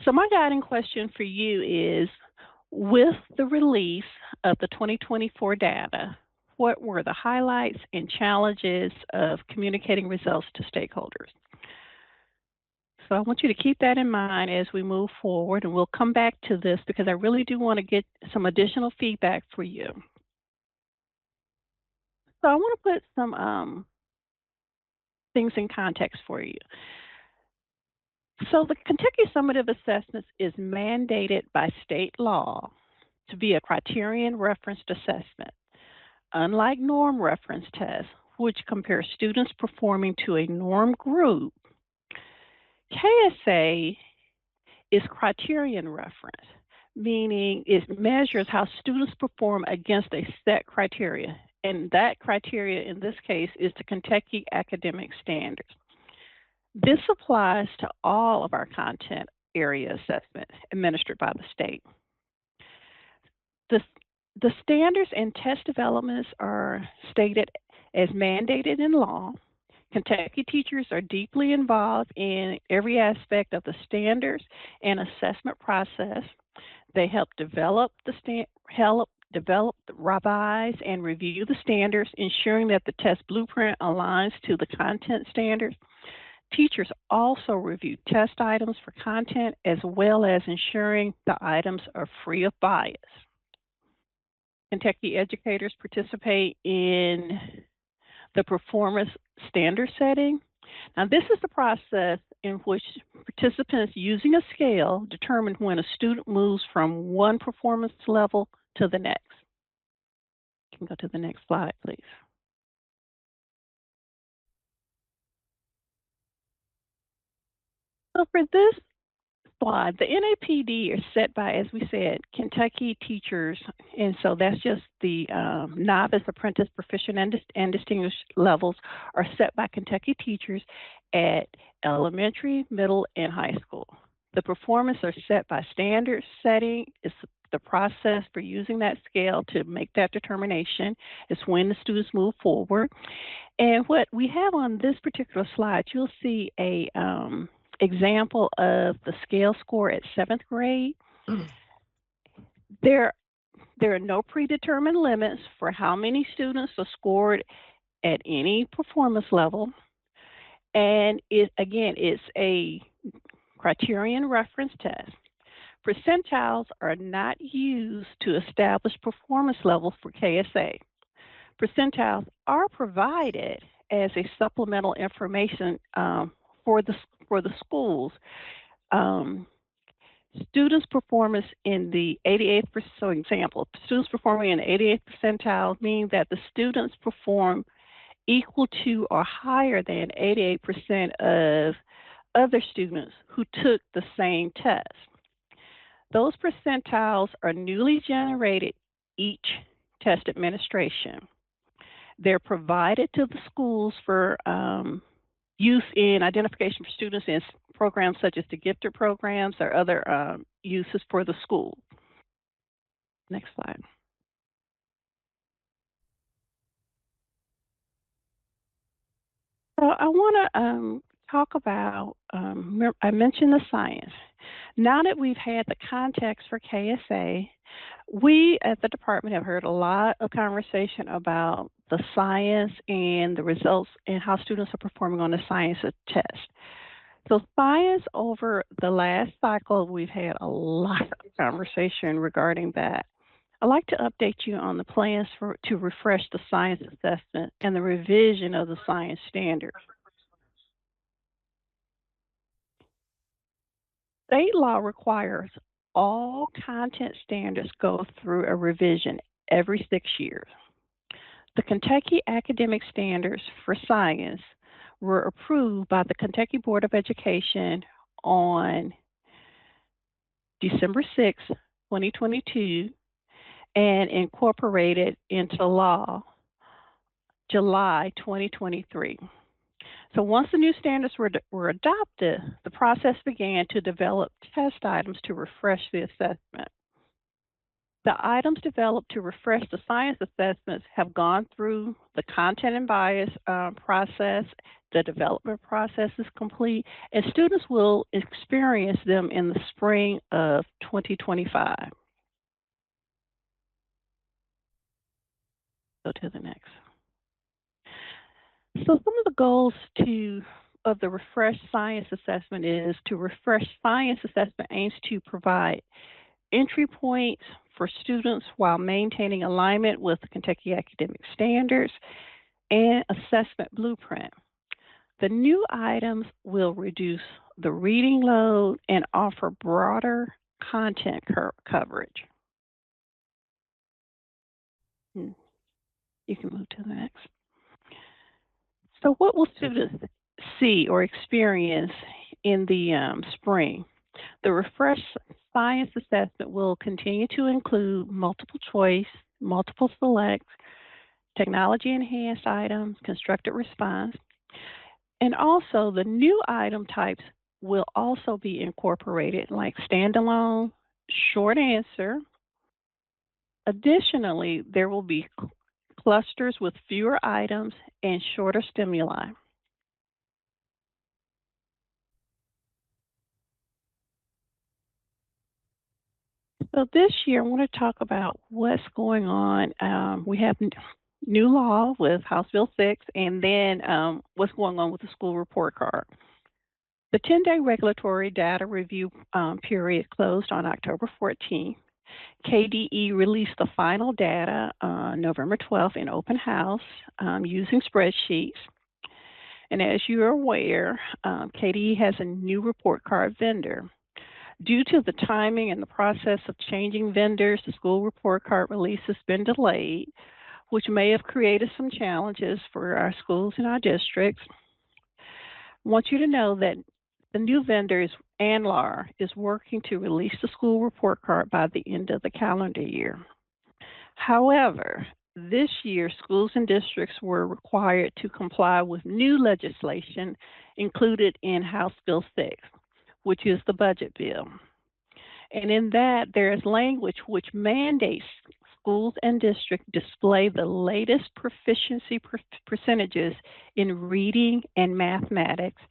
So my guiding question for you is, with the release of the 2024 data, what were the highlights and challenges of communicating results to stakeholders? So I want you to keep that in mind as we move forward, and we'll come back to this because I really do want to get some additional feedback for you. So I want to put some things in context for you. So the Kentucky Summative Assessments is mandated by state law to be a criterion referenced assessment. Unlike norm reference tests, which compare students performing to a norm group, KSA is criterion reference, meaning it measures how students perform against a set criteria. And that criteria in this case is the Kentucky Academic Standards. This applies to all of our content area assessment administered by the state. The standards and test developments are stated as mandated in law. Kentucky teachers are deeply involved in every aspect of the standards and assessment process. They help develop, revise, and review the standards, ensuring that the test blueprint aligns to the content standards. Teachers also review test items for content as well as ensuring the items are free of bias. Kentucky educators participate in the performance standard setting. Now, this is the process in which participants using a scale determine when a student moves from one performance level to the next. You can go to the next slide, please. So for this slide, the NAPD is set by, as we said, Kentucky teachers, and so that's just the novice, apprentice, proficient, and distinguished levels are set by Kentucky teachers at elementary, middle, and high school. The performance are set by standard setting. It's the process for using that scale to make that determination. It's when the students move forward. And what we have on this particular slide, you'll see a example of the scale score at 7th grade. There are no predetermined limits for how many students are scored at any performance level. And it's a criterion reference test. Percentiles are not used to establish performance levels for KSA. Percentiles are provided as a supplemental information for the schools. Students' performance in the 88th, so example, students performing in the 88th percentile mean that the students perform equal to or higher than 88% of other students who took the same test. Those percentiles are newly generated each test administration. They're provided to the schools for use in identification for students in programs such as the gifted programs or other uses for the school. Next slide. So I want to talk about, I mentioned the science. Now that we've had the context for KSA, we at the department have heard a lot of conversation about the science and the results and how students are performing on the science test. So science, over the last cycle, we've had a lot of conversation regarding that. I'd like to update you on the plans to refresh the science assessment and the revision of the science standards. State law requires all content standards go through a revision every 6 years. The Kentucky Academic Standards for Science were approved by the Kentucky Board of Education on December 6, 2022, and incorporated into law July 2023. So once the new standards were adopted, the process began to develop test items to refresh the assessment. The items developed to refresh the science assessments have gone through the content and bias process. The development process is complete, and students will experience them in the spring of 2025. Go to the next. So some of the goals of the refresh science assessment is to refresh science assessment aims to provide entry points for students while maintaining alignment with the Kentucky Academic Standards and assessment blueprint. The new items will reduce the reading load and offer broader content coverage. You can move to the next. So what will students see or experience in the spring? The refreshed science assessment will continue to include multiple choice, multiple select, technology enhanced items, constructed response, and also the new item types will also be incorporated, like standalone, short answer. Additionally, there will be clusters with fewer items and shorter stimuli. So this year, I want to talk about what's going on. We have new law with House Bill 6, and then what's going on with the school report card. The 10-day regulatory data review period closed on October 14th. KDE released the final data on November 12th in open house using spreadsheets. And as you're aware, KDE has a new report card vendor. Due to the timing and the process of changing vendors, the school report card release has been delayed, which may have created some challenges for our schools and our districts. I want you to know that the new vendor, ANLAR, is working to release the school report card by the end of the calendar year. However, this year, schools and districts were required to comply with new legislation included in House Bill 6, which is the budget bill. And in that, there is language which mandates schools and districts display the latest proficiency percentages in reading and mathematics,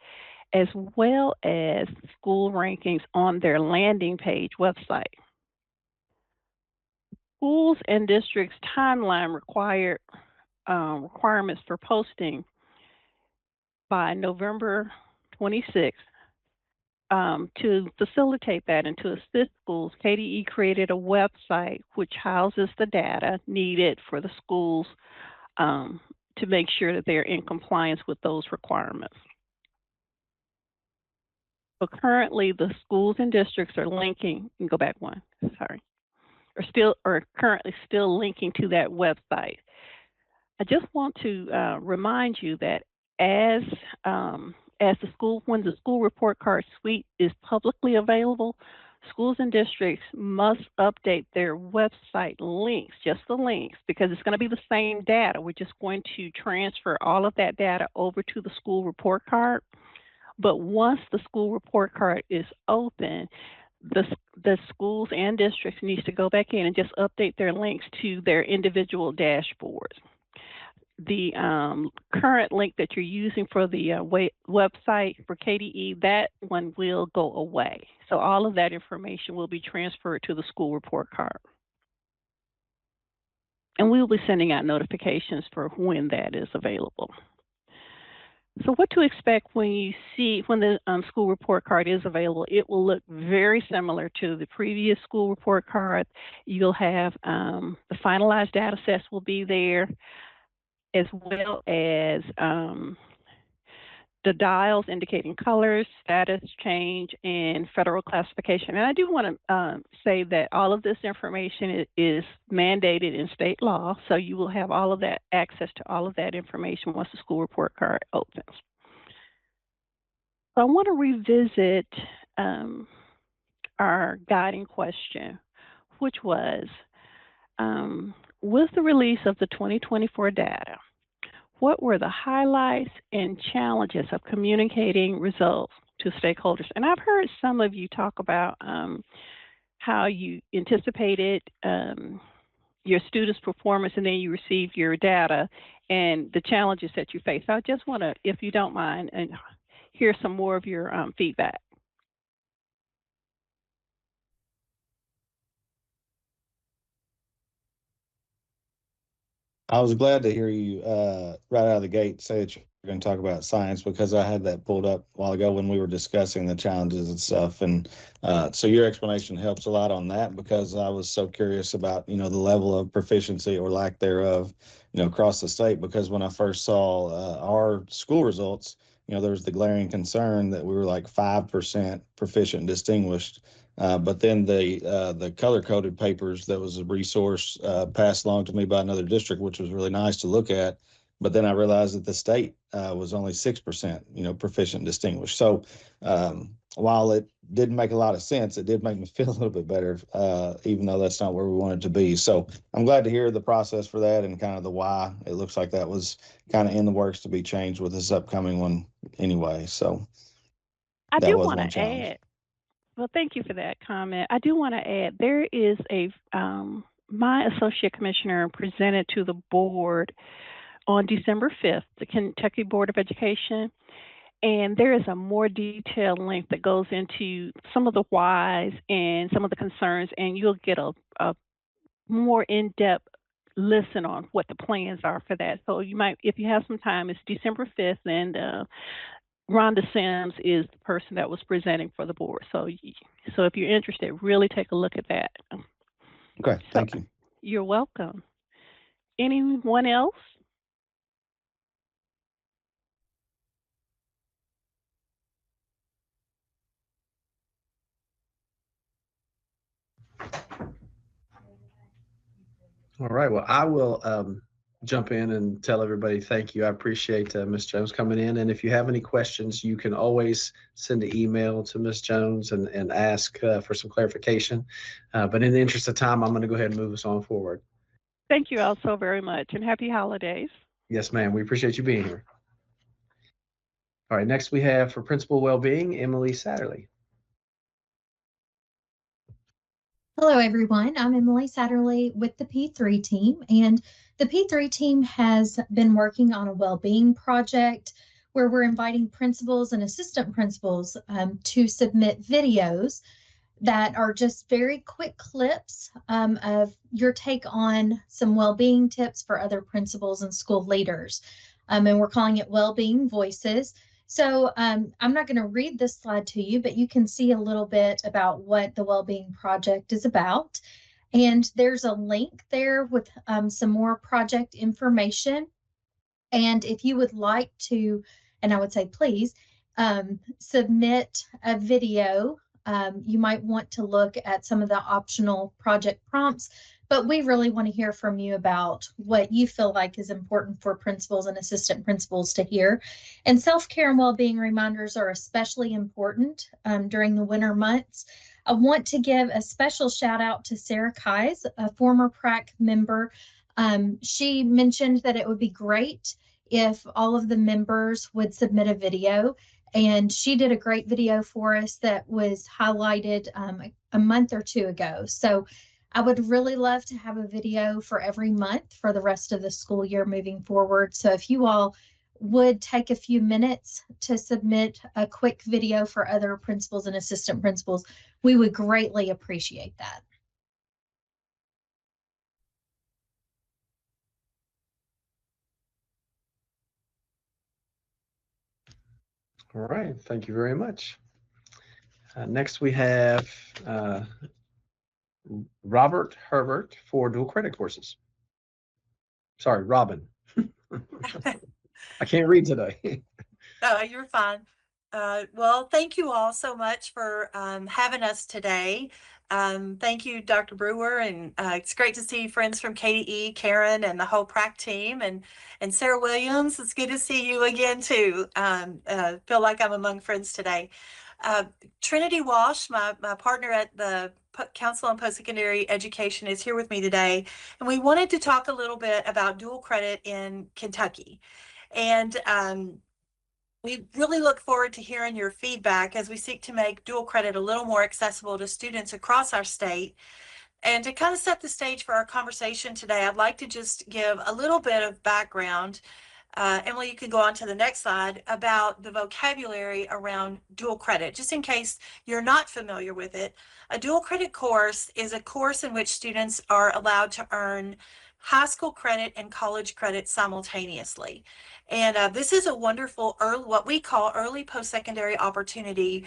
as well as school rankings on their landing page website. Schools and districts timeline requirements for posting by November 26th. To facilitate that and to assist schools, KDE created a website which houses the data needed for the schools to make sure that they're in compliance with those requirements. So currently, the schools and districts are linking, and go back one, sorry, are currently still linking to that website. I just want to remind you that when the school report card suite is publicly available, schools and districts must update their website links, just the links, because it's going to be the same data. We're just going to transfer all of that data over to the school report card. But once the school report card is open, the schools and districts needs to go back in and just update their links to their individual dashboards. the current link that you're using for the website for KDE, that one will go away. So all of that information will be transferred to the school report card. And we will be sending out notifications for when that is available. So what to expect when the school report card is available? It will look very similar to the previous school report card. You'll have the finalized data sets will be there, as well as the dials indicating colors, status change, and federal classification. And I do want to say that all of this information is mandated in state law, so you will have all of that access to all of that information once the school report card opens. So I want to revisit our guiding question, which was, with the release of the 2024 data, what were the highlights and challenges of communicating results to stakeholders? And I've heard some of you talk about how you anticipated your students' performance and then you received your data and the challenges that you face. So I just want to, if you don't mind, and hear some more of your feedback. I was glad to hear you right out of the gate say that you're going to talk about science, because I had that pulled up a while ago when we were discussing the challenges and stuff. And so your explanation helps a lot on that, because I was so curious about, the level of proficiency or lack thereof, across the state. Because when I first saw our school results, there was the glaring concern that we were like 5% proficient distinguished. But then the color-coded papers that was a resource passed along to me by another district, which was really nice to look at. But then I realized that the state was only 6%, proficient distinguished. So while it didn't make a lot of sense, it did make me feel a little bit better, even though that's not where we wanted to be. So I'm glad to hear the process for that and kind of the why. It looks like that was kind of in the works to be changed with this upcoming one anyway. So I that do was want one to challenge. add. Well, thank you for that comment. I do want to add, there is my associate commissioner presented to the board on December 5th, the Kentucky Board of Education, and there is a more detailed link that goes into some of the whys and some of the concerns, and you'll get a more in-depth listen on what the plans are for that. So you might, if you have some time, it's December 5th, and Rhonda Sims is the person that was presenting for the board. So if you're interested, really take a look at that. Okay, thank you. You're welcome. Anyone else? All right. Well, I will jump in and tell everybody thank you. I appreciate Ms. Jones coming in. And if you have any questions, you can always send an email to Ms. Jones and ask for some clarification. But in the interest of time, I'm going to go ahead and move us on forward. Thank you all so very much, and happy holidays. Yes, ma'am. We appreciate you being here. All right. Next, we have for Principal Wellbeing, Emily Satterley. Hello, everyone. I'm Emily Satterley with the P3 team, and the P3 team has been working on a well-being project where we're inviting principals and assistant principals to submit videos that are just very quick clips of your take on some well-being tips for other principals and school leaders. And we're calling it Wellbeing Voices. So I'm not going to read this slide to you, but you can see a little bit about what the Wellbeing Project is about. And there's a link there with some more project information. And if you would like to, and I would say please, submit a video, you might want to look at some of the optional project prompts. But we really want to hear from you about what you feel like is important for principals and assistant principals to hear. And self-care and well-being reminders are especially important during the winter months. I want to give a special shout out to Sarah Kais, a former PrAC member. She mentioned that it would be great if all of the members would submit a video. And she did a great video for us that was highlighted a month or two ago. So I would really love to have a video for every month for the rest of the school year moving forward. So if you all would take a few minutes to submit a quick video for other principals and assistant principals, we would greatly appreciate that. All right, thank you very much. Next, we have Robert Herbert for dual credit courses. Sorry, Robin. I can't read today. Oh, you're fine. Well, thank you all so much for having us today. Thank you, Dr. Brewer, and it's great to see friends from KDE, Karen, and the whole PrAC team, and Sarah Williams. It's good to see you again too. Feel like I'm among friends today. Trinity Walsh, my partner at the Council on Post-Secondary Education, is here with me today, and we wanted to talk a little bit about dual credit in Kentucky. And we really look forward to hearing your feedback as we seek to make dual credit a little more accessible to students across our state. And to kind of set the stage for our conversation today, I'd like to just give a little bit of background. Emily, you can go on to the next slide about the vocabulary around dual credit, just in case you're not familiar with it. A dual credit course is a course in which students are allowed to earn high school credit and college credit simultaneously. And this is a wonderful what we call early post-secondary opportunity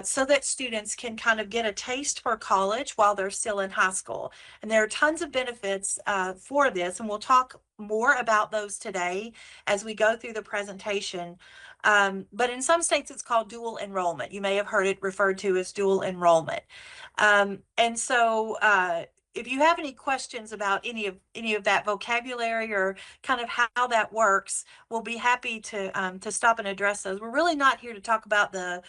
so that students can kind of get a taste for college while they're still in high school. And there are tons of benefits for this, and we'll talk more about those today as we go through the presentation. But in some states, it's called dual enrollment. You may have heard it referred to as dual enrollment. And so if you have any questions about any of that vocabulary or kind of how that works, we'll be happy to stop and address those. We're really not here to talk about the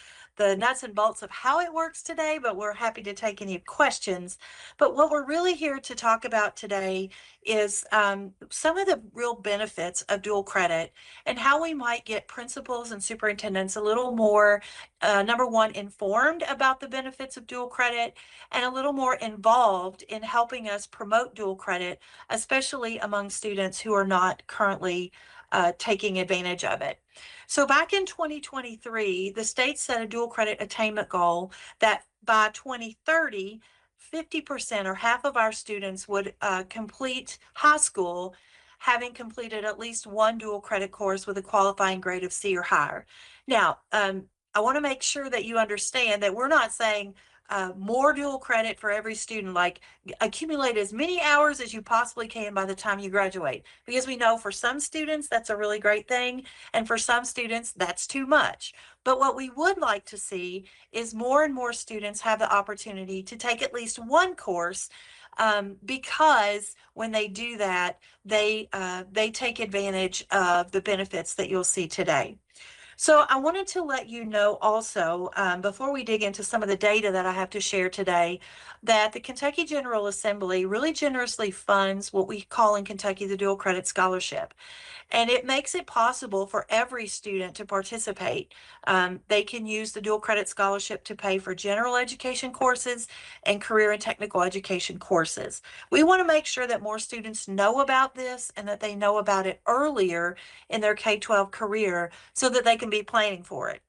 nuts and bolts of how it works today, but we're happy to take any questions. But what we're really here to talk about today is some of the real benefits of dual credit and how we might get principals and superintendents a little more, number one, informed about the benefits of dual credit and a little more involved in helping us promote dual credit, especially among students who are not currently taking advantage of it. So back in 2023, the state set a dual credit attainment goal that by 2030, 50% or half of our students would complete high school having completed at least one dual credit course with a qualifying grade of C or higher. Now, I want to make sure that you understand that we're not saying more dual credit for every student, like accumulate as many hours as you possibly can by the time you graduate, because we know for some students that's a really great thing, and for some students that's too much. But what we would like to see is more and more students have the opportunity to take at least one course, because when they do that, they take advantage of the benefits that you'll see today. So I wanted to let you know also, before we dig into some of the data that I have to share today, that the Kentucky General Assembly really generously funds what we call in Kentucky the Dual Credit Scholarship. And it makes it possible for every student to participate. They can use the dual credit scholarship to pay for general education courses and career and technical education courses. We want to make sure that more students know about this and that they know about it earlier in their K-12 career so that they can be planning for it.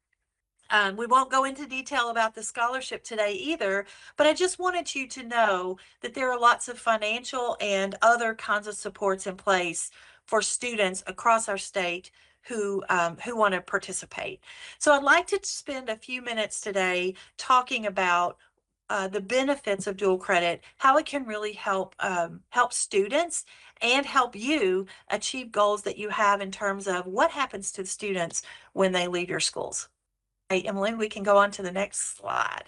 We won't go into detail about the scholarship today either, but I just wanted you to know that there are lots of financial and other kinds of supports in place for students across our state who want to participate. So I'd like to spend a few minutes today talking about the benefits of dual credit, how it can really help students and help you achieve goals that you have in terms of what happens to the students when they leave your schools. Hey, Emily, we can go on to the next slide.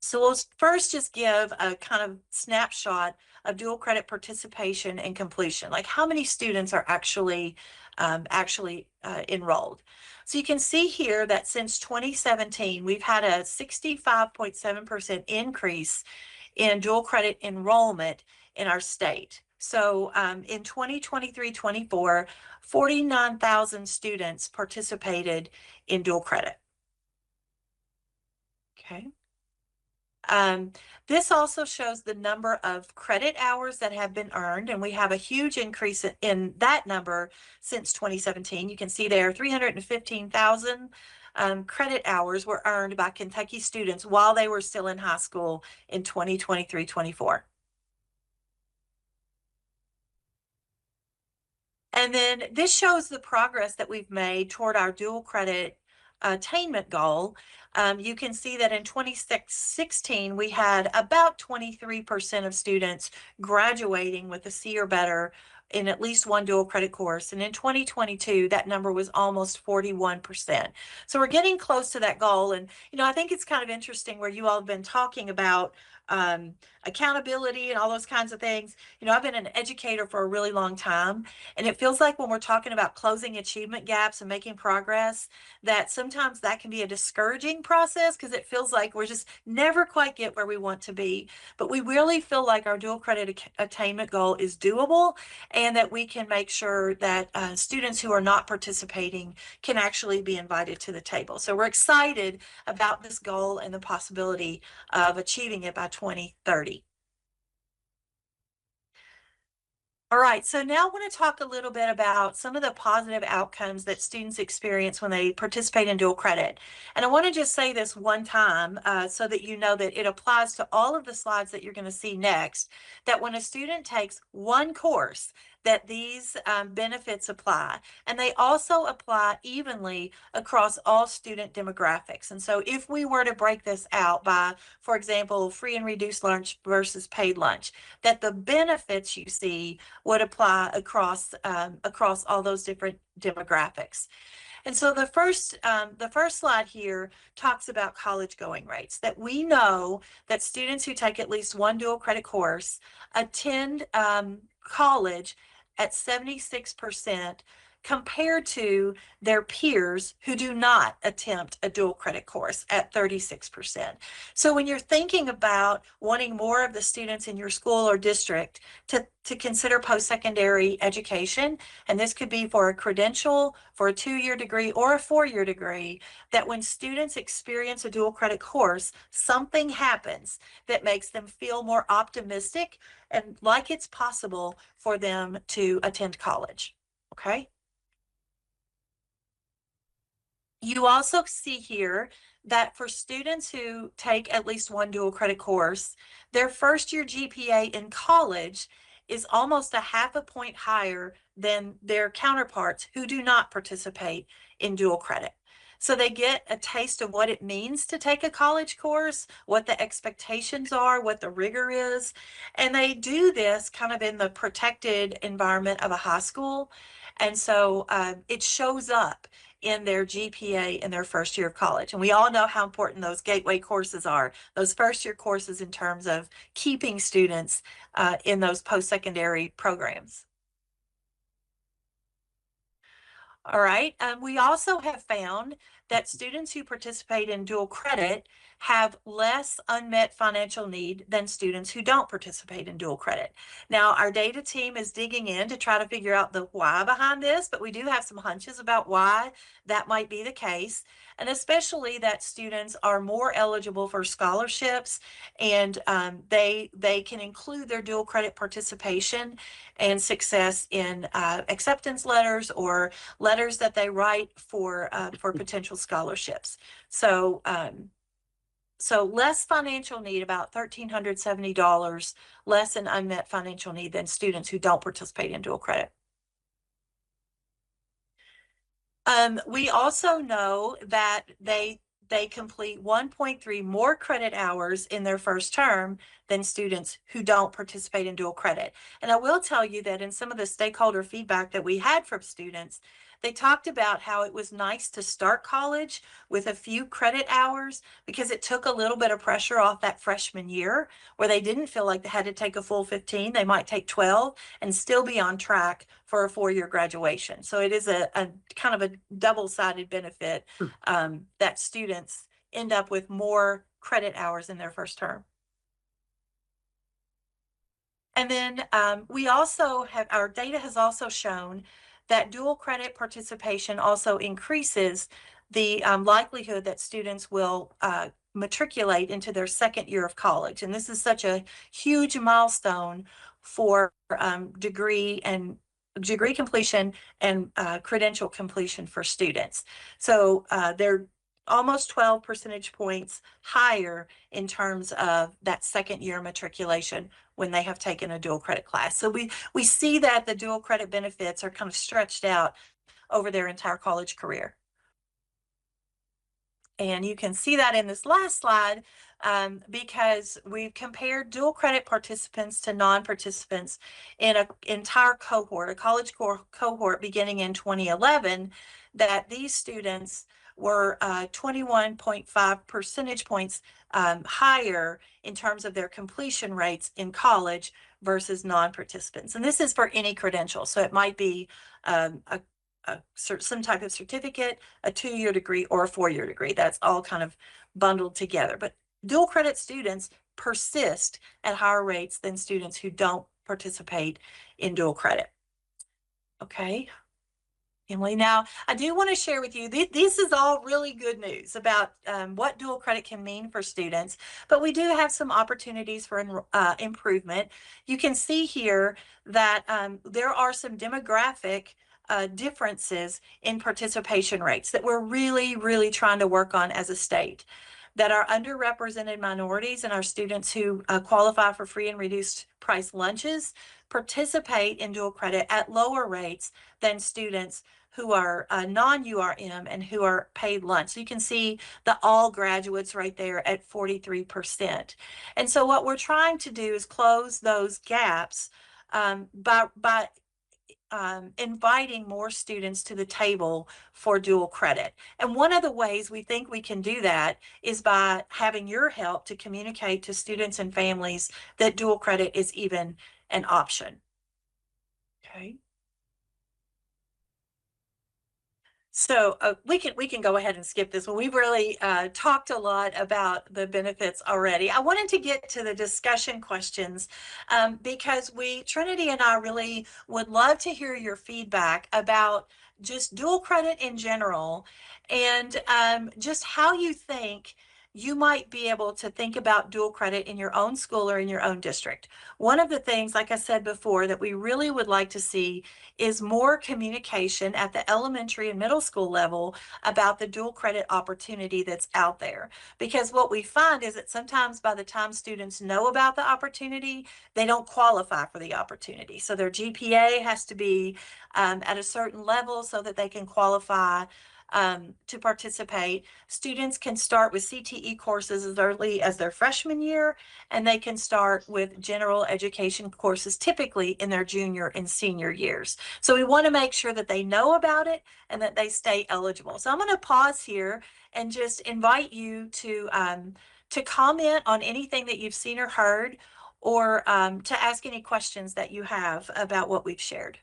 So we'll first just give a kind of snapshot of dual credit participation and completion, like how many students are actually enrolled. So you can see here that since 2017, we've had a 65.7% increase in dual credit enrollment in our state. So in 2023-24, 49,000 students participated in dual credit. Okay. This also shows the number of credit hours that have been earned, and we have a huge increase in that number since 2017. You can see there 315,000 credit hours were earned by Kentucky students while they were still in high school in 2023-24. And then this shows the progress that we've made toward our dual credit attainment goal. You can see that in 2016, we had about 23% of students graduating with a C or better in at least one dual credit course. And in 2022, that number was almost 41%. So we're getting close to that goal. And, you know, I think it's kind of interesting where you all have been talking about accountability and all those kinds of things. You know, I've been an educator for a really long time, and it feels like when we're talking about closing achievement gaps and making progress, that sometimes that can be a discouraging process because it feels like we're just never quite get where we want to be. But we really feel like our dual credit attainment goal is doable, and that we can make sure that students who are not participating can actually be invited to the table. So we're excited about this goal and the possibility of achieving it by 2030. All right, so now I want to talk a little bit about some of the positive outcomes that students experience when they participate in dual credit. And I want to just say this one time so that you know that it applies to all of the slides that you're going to see next, that when a student takes one course, that these benefits apply. And they also apply evenly across all student demographics. And so if we were to break this out by, for example, free and reduced lunch versus paid lunch, that the benefits you see would apply across all those different demographics. And so the first slide here talks about college going rates, that we know that students who take at least one dual credit course attend college at 76% compared to their peers who do not attempt a dual credit course at 36%. So when you're thinking about wanting more of the students in your school or district to consider post-secondary education, and this could be for a credential, for a 2-year degree, or a 4-year degree, that when students experience a dual credit course, something happens that makes them feel more optimistic and like it's possible for them to attend college. Okay. You also see here that for students who take at least one dual credit course, their first year GPA in college is almost a half a point higher than their counterparts who do not participate in dual credit. So they get a taste of what it means to take a college course, what the expectations are, what the rigor is. And they do this kind of in the protected environment of a high school. And so it shows up in their GPA in their first year of college. And we all know how important those gateway courses are, those first year courses in terms of keeping students in those post-secondary programs. All right. We also have found that students who participate in dual credit have less unmet financial need than students who don't participate in dual credit. Now, our data team is digging in to try to figure out the why behind this, but we do have some hunches about why that might be the case, and especially that students are more eligible for scholarships, and they can include their dual credit participation and success in acceptance letters or letters that they write for potential scholarships. So less financial need, about $1,370 less in unmet financial need than students who don't participate in dual credit. We also know that they complete 1.3 more credit hours in their first term than students who don't participate in dual credit. And I will tell you that in some of the stakeholder feedback that we had from students, they talked about how it was nice to start college with a few credit hours because it took a little bit of pressure off that freshman year where they didn't feel like they had to take a full 15. They might take 12 and still be on track for a 4-year graduation. So it is a kind of a double-sided benefit that students end up with more credit hours in their first term. And then we also have, our data has also shown that dual credit participation also increases the likelihood that students will matriculate into their second year of college. And this is such a huge milestone for degree completion and credential completion for students. So they're almost 12 percentage points higher in terms of that second year matriculation when they have taken a dual credit class. So we see that the dual credit benefits are kind of stretched out over their entire college career. And you can see that in this last slide because we've compared dual credit participants to non-participants in an entire cohort, a college cohort beginning in 2011, that these students were 21.5 percentage points higher in terms of their completion rates in college versus non-participants. And this is for any credential. So it might be some type of certificate, a 2-year degree, or a 4-year degree. That's all kind of bundled together. But dual credit students persist at higher rates than students who don't participate in dual credit. Okay. Emily, now I do want to share with you, this is all really good news about what dual credit can mean for students, but we do have some opportunities for improvement. You can see here that there are some demographic differences in participation rates that we're really trying to work on as a state, that our underrepresented minorities and our students who qualify for free and reduced price lunches participate in dual credit at lower rates than students who are non-URM and who are paid lunch. So you can see the all graduates right there at 43%. And so what we're trying to do is close those gaps by inviting more students to the table for dual credit. And one of the ways we think we can do that is by having your help to communicate to students and families that dual credit is even an option. Okay. So we can go ahead and skip this one. We've really talked a lot about the benefits already. I wanted to get to the discussion questions because Trinity and I really would love to hear your feedback about just dual credit in general and just how you think you might be able to think about dual credit in your own school or in your own district. One of the things, like I said before, that we really would like to see is more communication at the elementary and middle school level about the dual credit opportunity that's out there. Because what we find is that sometimes by the time students know about the opportunity, they don't qualify for the opportunity. So their GPA has to be at a certain level so that they can qualify to participate. Students can start with CTE courses as early as their freshman year, and they can start with general education courses typically in their junior and senior years. So we want to make sure that they know about it and that they stay eligible. So I'm going to pause here and just invite you to comment on anything that you've seen or heard, or to ask any questions that you have about what we've shared.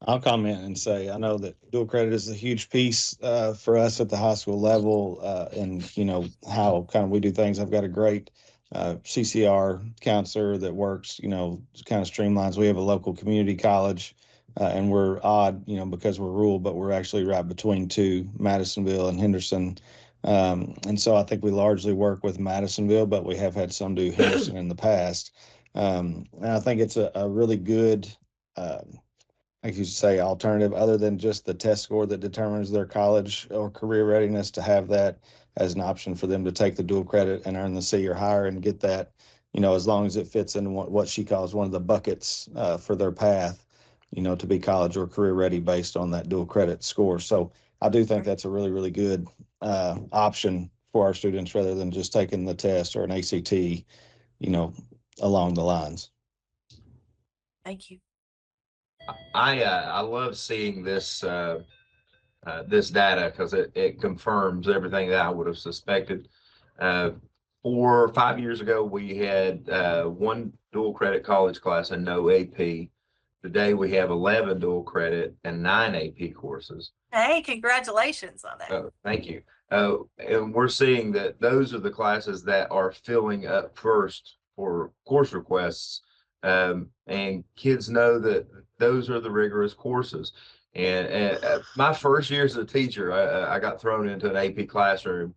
I'll comment and say, I know that dual credit is a huge piece for us at the high school level, and you know how kind of we do things. I've got a great CCR counselor that works, you know, kind of streamlines. We have a local community college, and we're odd, you know, because we're rural, but we're actually right between two, Madisonville and Henderson. And so I think we largely work with Madisonville, but we have had some do Henderson in the past. And I think it's a really good like you say, alternative other than just the test score that determines their college or career readiness, to have that as an option for them to take the dual credit and earn the C or higher and get that, you know, as long as it fits in what she calls one of the buckets for their path, you know, to be college or career ready based on that dual credit score. So I do think that's a really good option for our students rather than just taking the test or an ACT, you know, along the lines. Thank you. I love seeing this this data because it confirms everything that I would have suspected. 4 or 5 years ago, we had 1 dual credit college class and no AP. Today we have 11 dual credit and 9 AP courses. Hey, congratulations on that. Thank you. And we're seeing that those are the classes that are filling up first for course requests. And kids know that those are the rigorous courses. And my first year as a teacher, I got thrown into an AP classroom,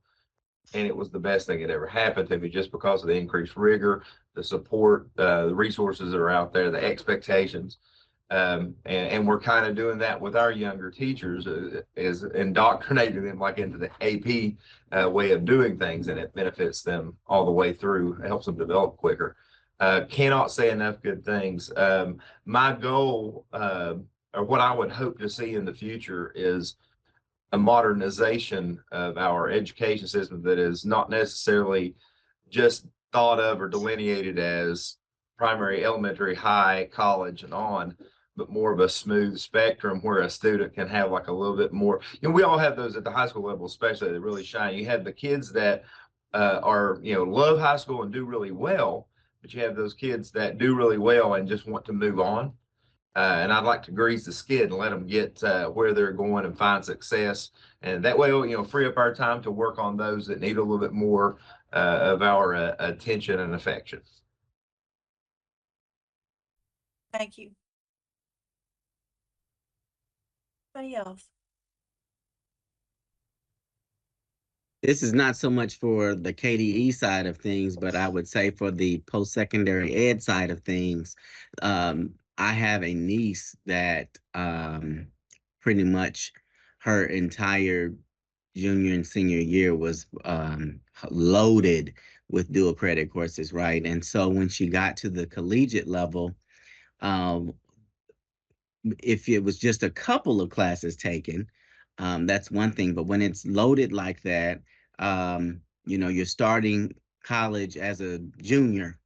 and it was the best thing that ever happened to me, just because of the increased rigor, the support, the resources that are out there, the expectations. And we're kind of doing that with our younger teachers, is indoctrinating them like into the AP way of doing things, and it benefits them all the way through. It helps them develop quicker. Cannot say enough good things. My goal, or what I would hope to see in the future, is a modernization of our education system that is not necessarily just thought of or delineated as primary, elementary, high, college, and on, but more of a smooth spectrum where a student can have like a little bit more. We all have those at the high school level, especially, that really shine. You have the kids that are, love high school and do really well, but you have those kids that do really well and just want to move on. And I'd like to grease the skid and let them get where they're going and find success. And that way, free up our time to work on those that need a little bit more of our attention and affection. Thank you. Anybody else? This is not so much for the KDE side of things, but I would say for the post-secondary ed side of things, I have a niece that pretty much her entire junior and senior year was loaded with dual credit courses, right? And so when she got to the collegiate level, if it was just a couple of classes taken, that's one thing. But when it's loaded like that, you're starting college as a junior,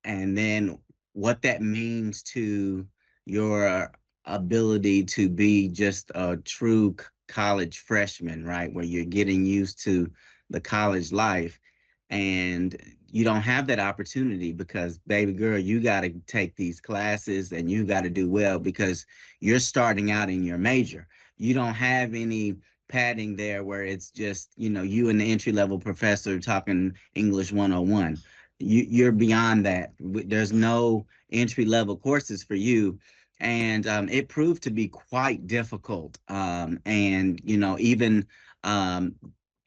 and then what that means to your ability to be just a true college freshman, right? Where you're getting used to the college life, and you don't have that opportunity because, baby girl, you got to take these classes and you got to do well because you're starting out in your major. You don't have any padding there where it's just, you and the entry-level professor talking English 101. You're beyond that. There's no entry-level courses for you. And it proved to be quite difficult. And, even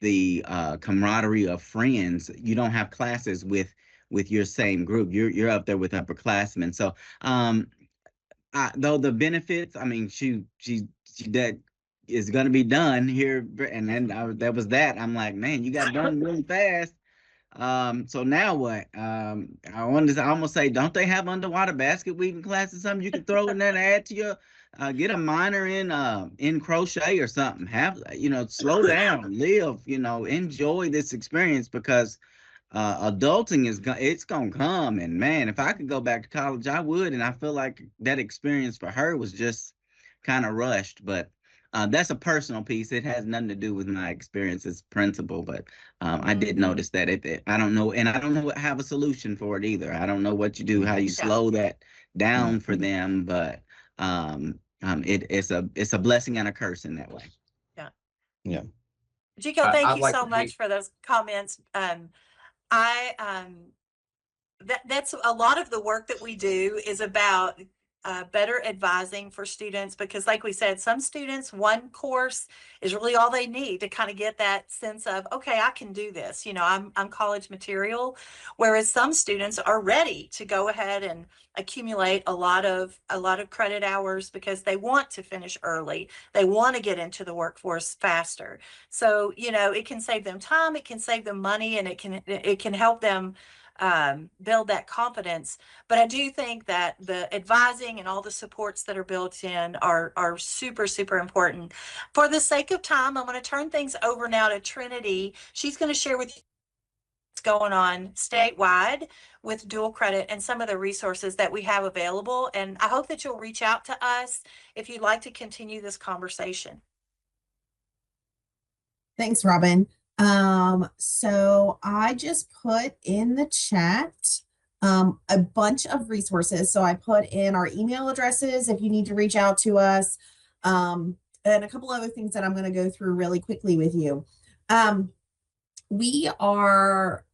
the camaraderie of friends, you don't have classes with your same group. You're up there with upperclassmen. So though the benefits, I mean, she that is going to be done here, and then that was that. I'm like, man, you got done really fast. So now what? I almost say, don't they have underwater basket weaving classes, something you can throw in there to add to your get a minor in crochet or something. Have, slow down, live, enjoy this experience, because adulting it's gonna come. And man, if I could go back to college, I would. And I feel like that experience for her was just kind of rushed. But that's a personal piece. It has nothing to do with my experience as principal, but I did notice that I don't know, and I don't know have a solution for it either. I don't know what you do, how you slow that down for them, but it's a blessing and a curse in that way. Yeah. Yeah. Jico, thank you like so to much for those comments. That's a lot of the work that we do is about better advising for students, because like we said, some students, one course is really all they need to kind of get that sense of, okay, I can do this. I'm college material, whereas some students are ready to go ahead and accumulate a lot of credit hours because they want to finish early. They want to get into the workforce faster. So, it can save them time, it can save them money, and it can help them build that confidence. But I do think that the advising and all the supports that are built in are super, super important. For the sake of time, I'm going to turn things over now to Trinity. She's going to share with you what's going on statewide with dual credit and some of the resources that we have available. And I hope that you'll reach out to us if you'd like to continue this conversation. Thanks, Robin. So I just put in the chat a bunch of resources. So I put in our email addresses if you need to reach out to us, and a couple other things that I'm going to go through really quickly with you. We are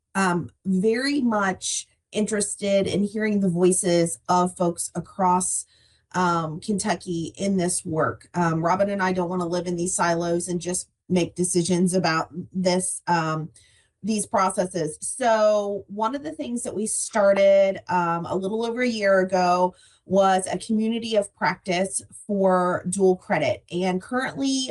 very much interested in hearing the voices of folks across Kentucky in this work. Robin and I don't want to live in these silos and just make decisions about these processes. So one of the things that we started a little over a year ago was a community of practice for dual credit. And currently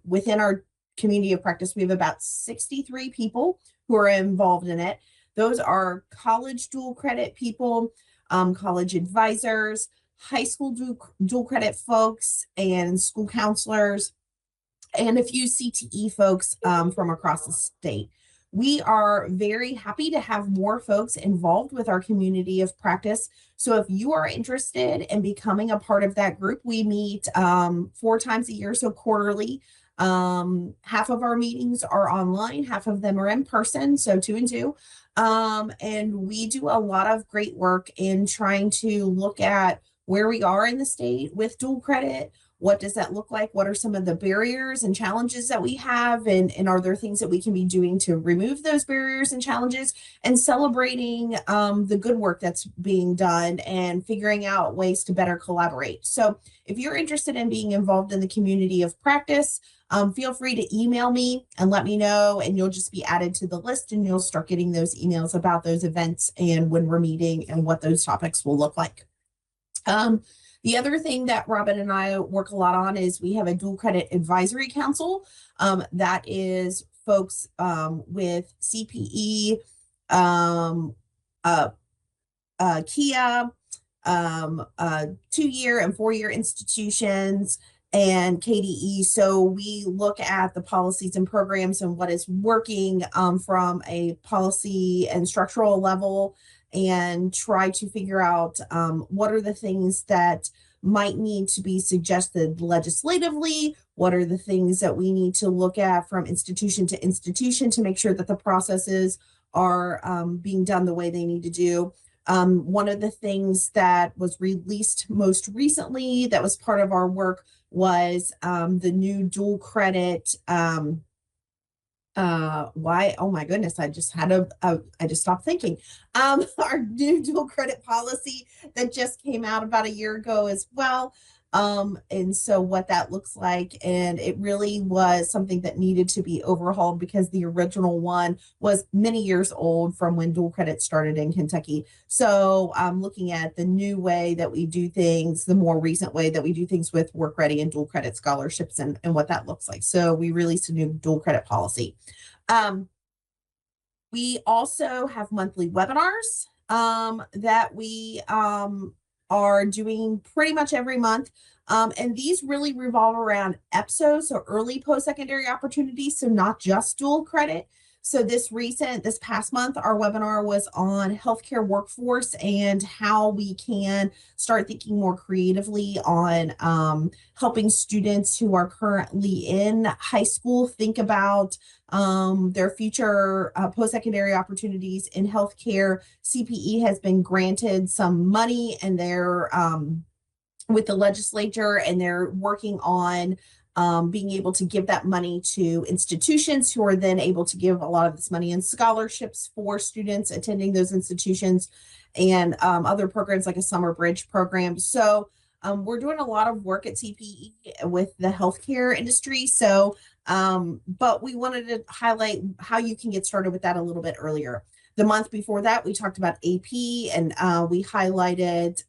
within our community of practice, we have about 63 people who are involved in it. Those are college dual credit people, college advisors, high school dual credit folks, and school counselors, and a few CTE folks from across the state. We are very happy to have more folks involved with our community of practice. So if you are interested in becoming a part of that group, we meet 4 times a year, so quarterly. Half of our meetings are online, half of them are in person, so 2 and 2. And we do a lot of great work in trying to look at where we are in the state with dual credit. What does that look like? What are some of the barriers and challenges that we have? And are there things that we can be doing to remove those barriers and challenges, and celebrating the good work that's being done and figuring out ways to better collaborate. So if you're interested in being involved in the community of practice, feel free to email me and let me know, and you'll just be added to the list, and you'll start getting those emails about those events and when we're meeting and what those topics will look like. The other thing that Robin and I work a lot on is we have a dual credit advisory council. That is folks with CPE, KIA, 2-year and 4-year institutions, and KDE. So we look at the policies and programs and what is working from a policy and structural level, and try to figure out what are the things that might need to be suggested legislatively, what are the things that we need to look at from institution to institution to make sure that the processes are being done the way they need to do. One of the things that was released most recently that was part of our work was the new dual credit oh my goodness, I just stopped thinking. Our new dual credit policy that just came out about a year ago as well. And so what that looks like, and it really was something that needed to be overhauled because the original one was many years old from when dual credit started in Kentucky. So I'm looking at the new way that we do things, the more recent way that we do things with work ready and dual credit scholarships, and what that looks like. So we released a new dual credit policy. We also have monthly webinars that we are doing pretty much every month. And these really revolve around EPSO, so early post-secondary opportunities, so not just dual credit. So this past month, our webinar was on healthcare workforce and how we can start thinking more creatively on helping students who are currently in high school think about their future post-secondary opportunities in healthcare. CPE has been granted some money, and they're with the legislature, and they're working on being able to give that money to institutions who are then able to give a lot of this money in scholarships for students attending those institutions, and other programs like a summer bridge program. So we're doing a lot of work at CPE with the healthcare industry. So, but we wanted to highlight how you can get started with that a little bit earlier. The month before that, we talked about AP, and we highlighted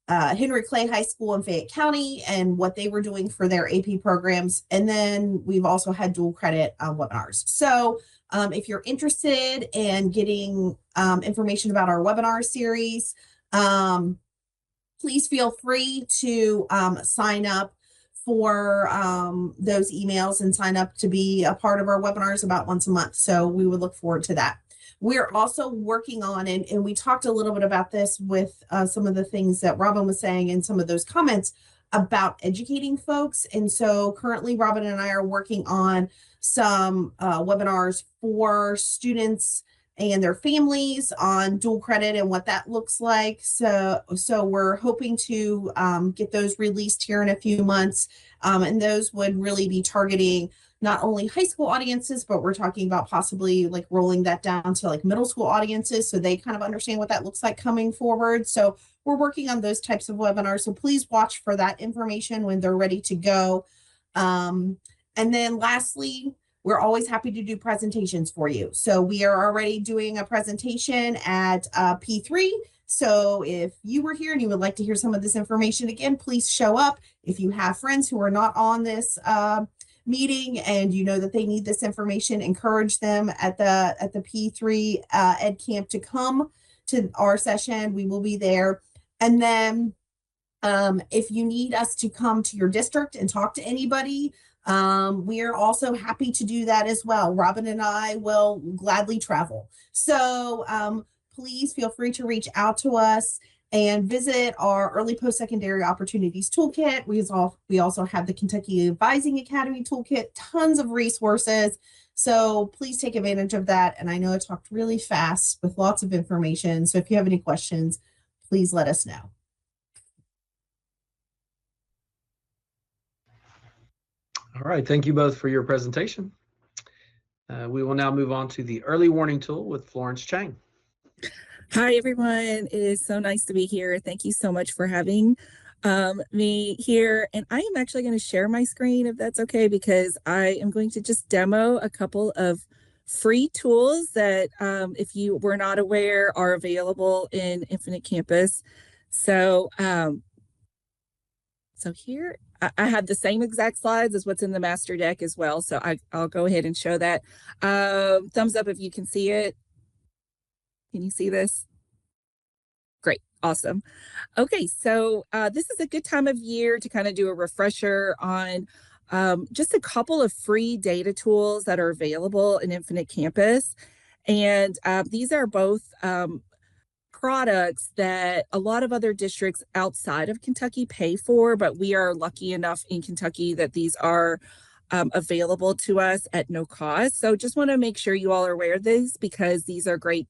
Henry Clay High School in Fayette County and what they were doing for their AP programs. And then we've also had dual credit webinars. So if you're interested in getting information about our webinar series, please feel free to sign up for those emails and sign up to be a part of our webinars about once a month. So we would look forward to that. We're also working on, and we talked a little bit about this with some of the things that Robin was saying and some of those comments about educating folks. And so currently Robin and I are working on some webinars for students and their families on dual credit and what that looks like. So we're hoping to get those released here in a few months. And those would really be targeting not only high school audiences, but we're talking about possibly like rolling that down to like middle school audiences so they kind of understand what that looks like coming forward. So we're working on those types of webinars. So please watch for that information when they're ready to go. And then lastly, we're always happy to do presentations for you. So we are already doing a presentation at P3. So if you were here and you would like to hear some of this information again, please show up. If you have friends who are not on this meeting and you know that they need this information, encourage them at the P3 Ed Camp to come to our session. We will be there. And then if you need us to come to your district and talk to anybody, we are also happy to do that as well. Robin and I will gladly travel. So please feel free to reach out to us and visit our early post-secondary opportunities toolkit. We also have the Kentucky Advising Academy toolkit, tons of resources. So please take advantage of that. And I know I talked really fast with lots of information. So if you have any questions, please let us know. All right, thank you both for your presentation. We will now move on to the early warning tool with Florence Chang. Hi, everyone. It is so nice to be here. Thank you so much for having me here. And I am actually going to share my screen if that's okay, because I am going to just demo a couple of free tools that, if you were not aware, are available in Infinite Campus. So, so here I have the same exact slides as what's in the master deck as well. So I'll go ahead and show that. Thumbs up if you can see it. Can you see this? Great, awesome. Okay, so this is a good time of year to kind of do a refresher on just a couple of free data tools that are available in Infinite Campus. And these are both products that a lot of other districts outside of Kentucky pay for, but we are lucky enough in Kentucky that these are available to us at no cost. So just want to make sure you all are aware of these, because these are great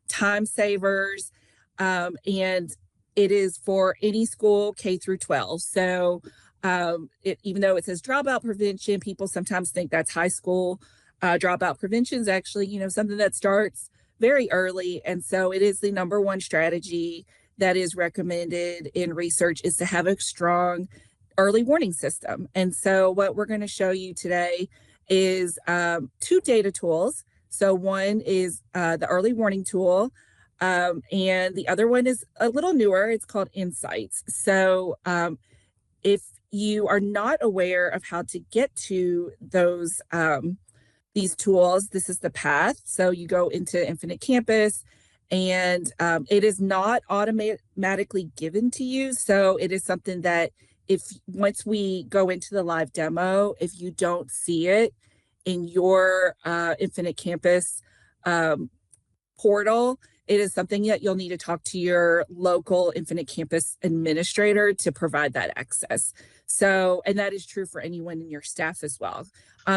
time savers, and it is for any school K through 12. So even though it says dropout prevention, people sometimes think that's high school. Dropout prevention is actually, something that starts very early. And so it is the #1 strategy that is recommended in research, is to have a strong early warning system. And so what we're going to show you today is 2 data tools. So one is the early warning tool, and the other one is a little newer. It's called Insights. So if you are not aware of how to get to those these tools, this is the path. So you go into Infinite Campus, and it is not automatically given to you. So it is something that once we go into the live demo, if you don't see it in your Infinite Campus portal, it is something that you'll need to talk to your local Infinite Campus administrator to provide that access. So, and that is true for anyone in your staff as well.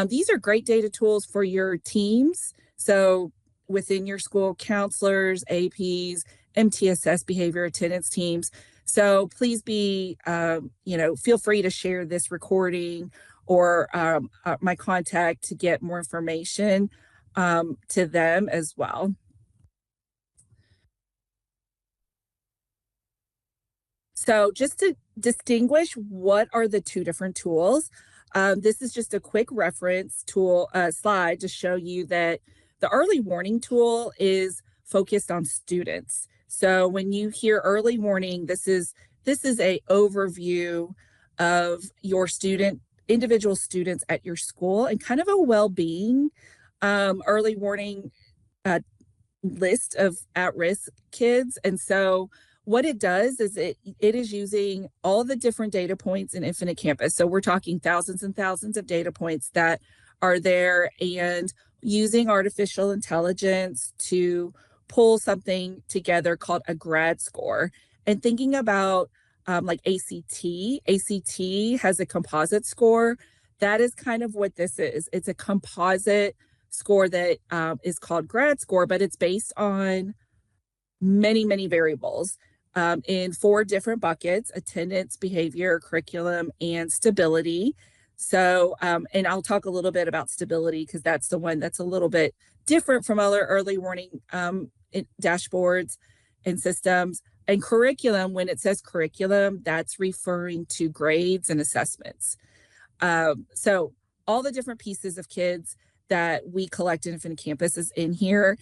These are great data tools for your teams. So within your school, counselors, APs, MTSS, behavior attendance teams. So please be, feel free to share this recording or my contact to get more information to them as well. So just to distinguish what are the 2 different tools, this is just a quick reference tool slide to show you that the early warning tool is focused on students. So when you hear early warning, this is a overview of your individual students at your school, and kind of a well-being early warning list of at-risk kids. And so what it does is it is using all the different data points in Infinite Campus. So we're talking thousands and thousands of data points that are there, and using artificial intelligence to pull something together called a grad score, and thinking about like ACT. ACT has a composite score. That is kind of what this is. It's a composite score that is called grad score, but it's based on many, many variables in 4 different buckets: attendance, behavior, curriculum, and stability. So, and I'll talk a little bit about stability because that's the one that's a little bit different from other early warning dashboards and systems. And curriculum, when it says curriculum, that's referring to grades and assessments. So all the different pieces of kids that we collect in Infinite Campus is in here,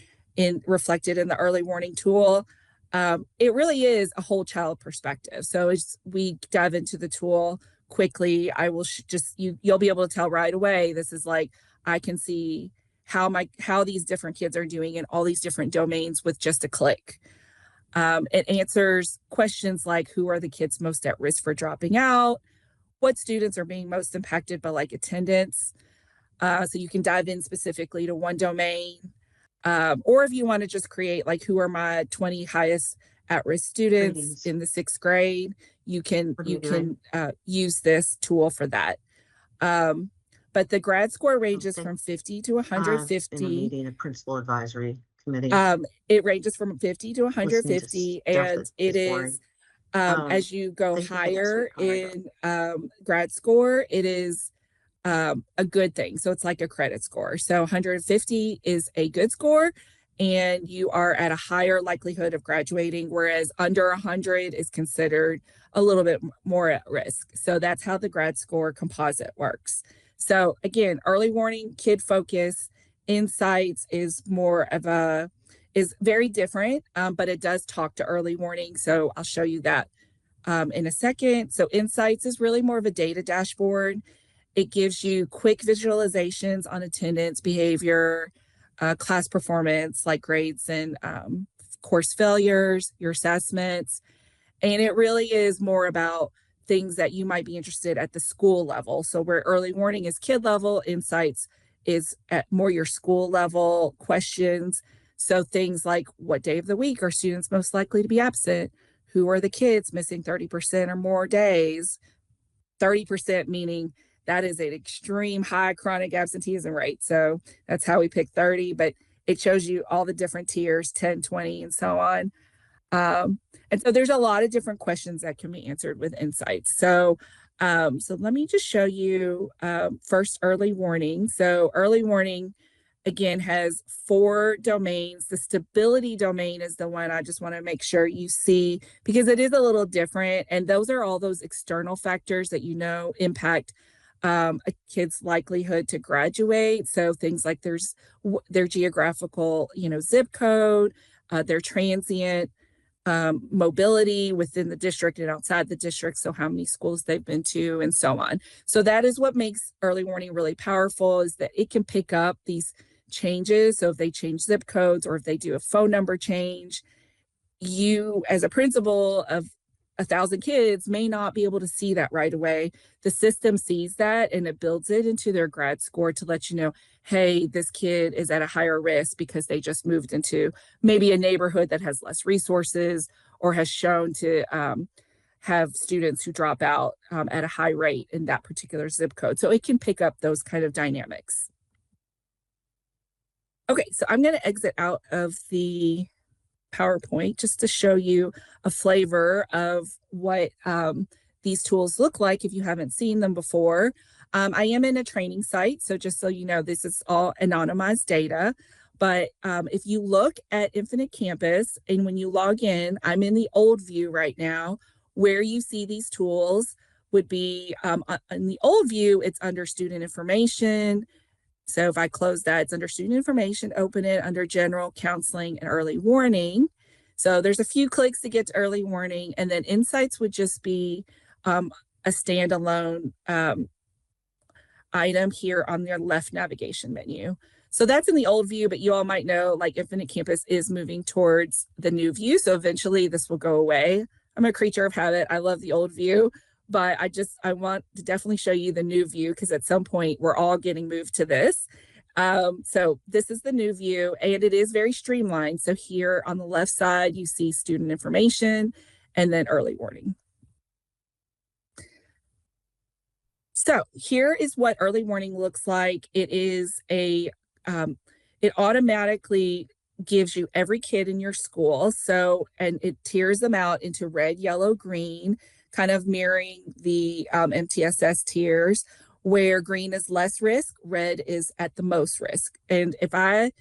reflected in the early warning tool. It really is a whole child perspective. So we dive into the tool quickly. I will you'll be able to tell right away. This is like, I can see how these different kids are doing in all these different domains with just a click. It answers questions like, who are the kids most at risk for dropping out? What students are being most impacted by like attendance? So you can dive in specifically to one domain. Or if you want to just create like, who are my 20 highest at-risk students in the 6th grade, you can use this tool for that. But the grad score ranges from 50 to 150. In a meeting, a principal advisory committee. It ranges from 50 to 150, and it is as you go higher in grad score, it is a good thing. So it's like a credit score. So 150 is a good score, and you are at a higher likelihood of graduating, whereas under 100 is considered a little bit more at risk. So that's how the grad score composite works. So again, early warning, kid focus, insights is very different, but it does talk to early warning. So I'll show you that in a second. So insights is really more of a data dashboard. It gives you quick visualizations on attendance, behavior, class performance, like grades and course failures, your assessments. And it really is more about things that you might be interested at the school level. So where early warning is kid level, insights is at more your school level questions. So things like, what day of the week are students most likely to be absent? Who are the kids missing 30% or more days? 30% meaning that is an extreme high chronic absenteeism rate. So that's how we pick 30, but it shows you all the different tiers, 10, 20, and so on. And so there's a lot of different questions that can be answered with insights. So let me just show you first early warning. So early warning, again, has 4 domains. The stability domain is the one I just want to make sure you see, because it is a little different. And those are all those external factors that impact a kid's likelihood to graduate. So things like their geographical, zip code, their transient mobility within the district and outside the district. So how many schools they've been to and so on. So that is what makes early warning really powerful, is that it can pick up these changes. So if they change zip codes or if they do a phone number change, you as a principal of 1,000 kids may not be able to see that right away. The system sees that and it builds it into their grad score to let you know, hey, this kid is at a higher risk because they just moved into maybe a neighborhood that has less resources or has shown to have students who drop out at a high rate in that particular zip code. So it can pick up those kind of dynamics. Okay, so I'm going to exit out of the PowerPoint just to show you a flavor of what these tools look like if you haven't seen them before. I am in a training site, so just so you know, this is all anonymized data. But if you look at Infinite Campus and when you log in, I'm in the old view right now, where you see these tools would be in the old view, it's under student information. So if I close that, it's under student information, open it under general, counseling, and early warning. So there's a few clicks to get to early warning, and then insights would just be a standalone item here on their left navigation menu. So that's in the old view, but you all might know like Infinite Campus is moving towards the new view. So eventually this will go away. I'm a creature of habit. I love the old view, but I want to definitely show you the new view because at some point we're all getting moved to this. So this is the new view and it is very streamlined. So here on the left side, you see student information and then early warning. So here is what early warning looks like. It is it automatically gives you every kid in your school. So, and it tiers them out into red, yellow, green, kind of mirroring the MTSS tiers, where green is less risk, red is at the most risk. And if I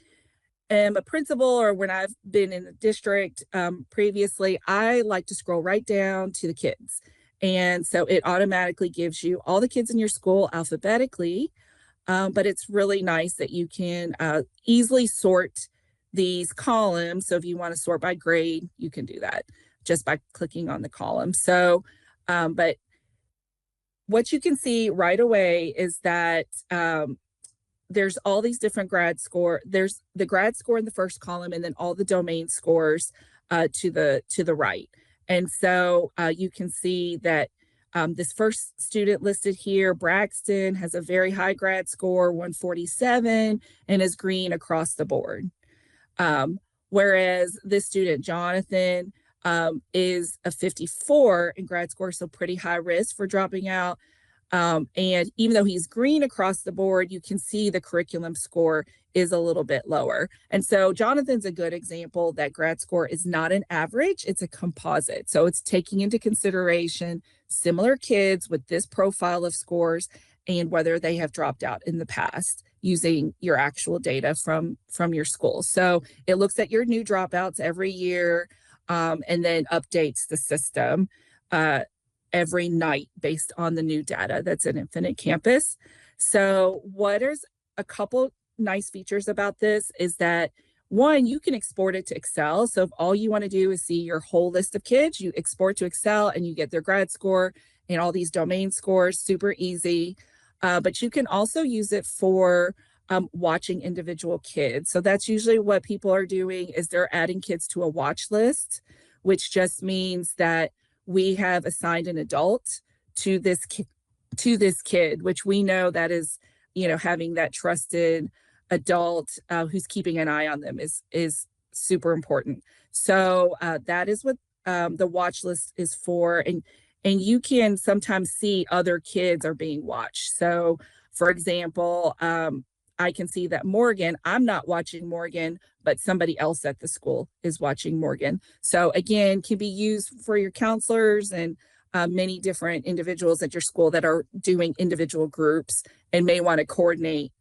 am a principal or when I've been in the district previously, I like to scroll right down to the kids. And so it automatically gives you all the kids in your school alphabetically, but it's really nice that you can easily sort these columns. So if you want to sort by grade, you can do that just by clicking on the column. So, but what you can see right away is that there's all these different grad score. There's the grad score in the first column, and then all the domain scores to the right. And so you can see that this first student listed here, Braxton, has a very high grad score, 147, and is green across the board. Whereas this student, Jonathan, is a 54 in grad score, so pretty high risk for dropping out. And even though he's green across the board, you can see the curriculum score is a little bit lower. And so Jonathan's a good example that grad score is not an average, it's a composite. So it's taking into consideration similar kids with this profile of scores and whether they have dropped out in the past using your actual data from your school. So it looks at your new dropouts every year and then updates the system every night based on the new data that's in Infinite Campus. So what is a couple nice features about this is that one, you can export it to Excel. So if all you want to do is see your whole list of kids, you export to Excel and you get their grad score and all these domain scores, super easy. But you can also use it for watching individual kids. So that's usually what people are doing is they're adding kids to a watch list, which just means that we have assigned an adult to this kid, which we know that is, having that trusted adult who's keeping an eye on them is super important. So that is what the watch list is for. And you can sometimes see other kids are being watched. So for example, I can see that Morgan, I'm not watching Morgan, but somebody else at the school is watching Morgan. So again, can be used for your counselors and many different individuals at your school that are doing individual groups and may want to coordinate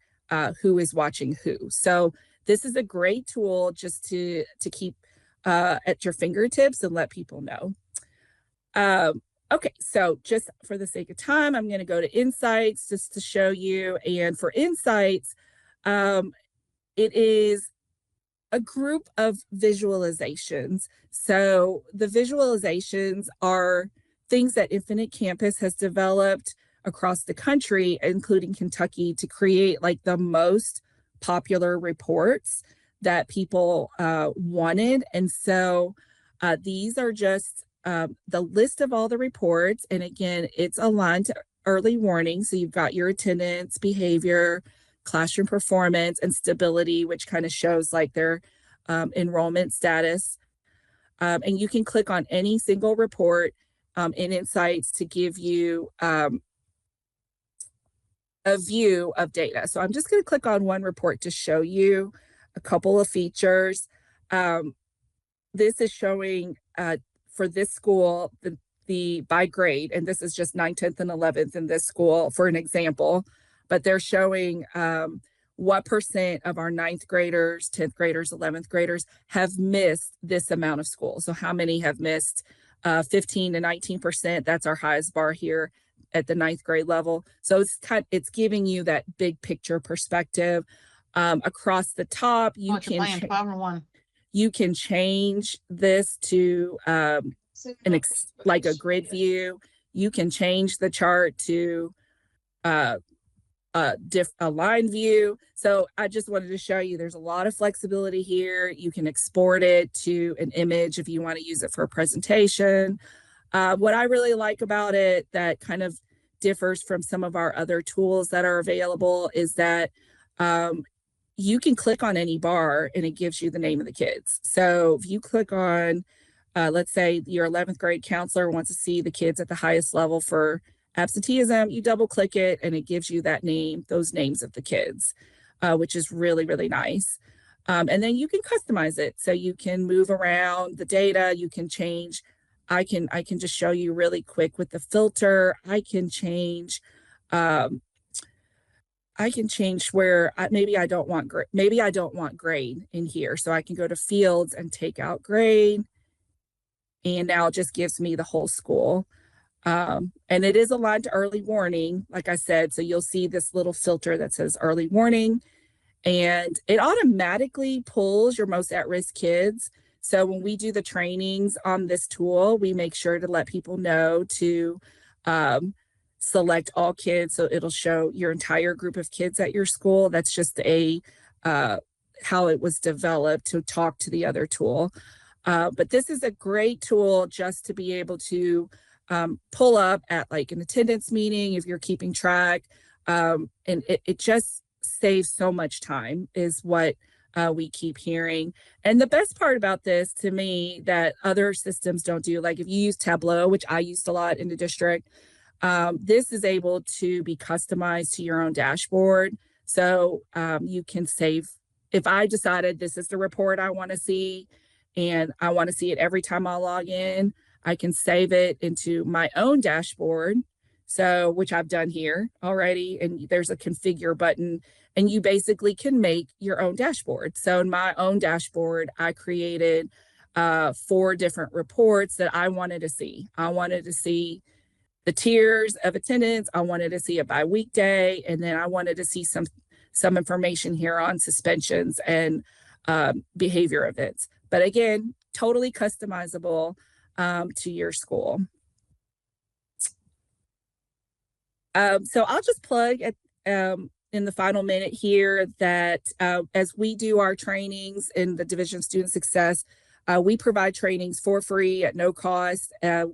who is watching who. So this is a great tool just to keep at your fingertips and let people know. Okay, so just for the sake of time, I'm going to go to Insights just to show you. And for Insights, it is a group of visualizations. So the visualizations are things that Infinite Campus has developed across the country, including Kentucky, to create like the most popular reports that people wanted. And so these are just the list of all the reports. And again, it's aligned to early warning. So you've got your attendance, behavior, classroom performance, and stability, which kind of shows like their enrollment status. And you can click on any single report in Insights to give you a view of data. So I'm just going to click on one report to show you a couple of features. This is showing for this school, the by grade, and this is just 9th, 10th, and 11th in this school for an example, but they're showing what % of our 9th graders, 10th graders, 11th graders have missed this amount of school. So how many have missed 15 to 19%? That's our highest bar here at the 9th grade level. So it's giving you that big picture perspective. Across the top, you can change this to like a grid view. You can change the chart to a line view. So I just wanted to show you there's a lot of flexibility here. You can export it to an image if you want to use it for a presentation. What I really like about it that kind of differs from some of our other tools that are available is that you can click on any bar and it gives you the name of the kids. So if you click on, let's say your 11th grade counselor wants to see the kids at the highest level for absenteeism, you double click it and it gives you that name, those names of the kids, which is really, really nice. And then you can customize it. So you can move around the data, you can change. I can just show you really quick with the filter. I can change I can change where maybe I don't want grade in here. So I can go to fields and take out grade. And now it just gives me the whole school. And it is aligned to early warning, like I said. So you'll see this little filter that says early warning, and it automatically pulls your most at-risk kids. So when we do the trainings on this tool, we make sure to let people know to select all kids. So it'll show your entire group of kids at your school. That's just how it was developed to talk to the other tool. But this is a great tool just to be able to pull up at like an attendance meeting if you're keeping track. And it just saves so much time is what we keep hearing. And the best part about this to me that other systems don't do, like if you use Tableau, which I used a lot in the district, this is able to be customized to your own dashboard. So you can save, if I decided this is the report I want to see and I want to see it every time I log in, I can save it into my own dashboard. So, which I've done here already. And there's a configure button and you basically can make your own dashboard. So in my own dashboard, I created 4 different reports that I wanted to see. I wanted to see the tiers of attendance. I wanted to see it by weekday. And then I wanted to see some information here on suspensions and behavior events. But again, totally customizable to your school. So I'll just plug at, in the final minute here that as we do our trainings in the Division of Student Success, we provide trainings for free at no cost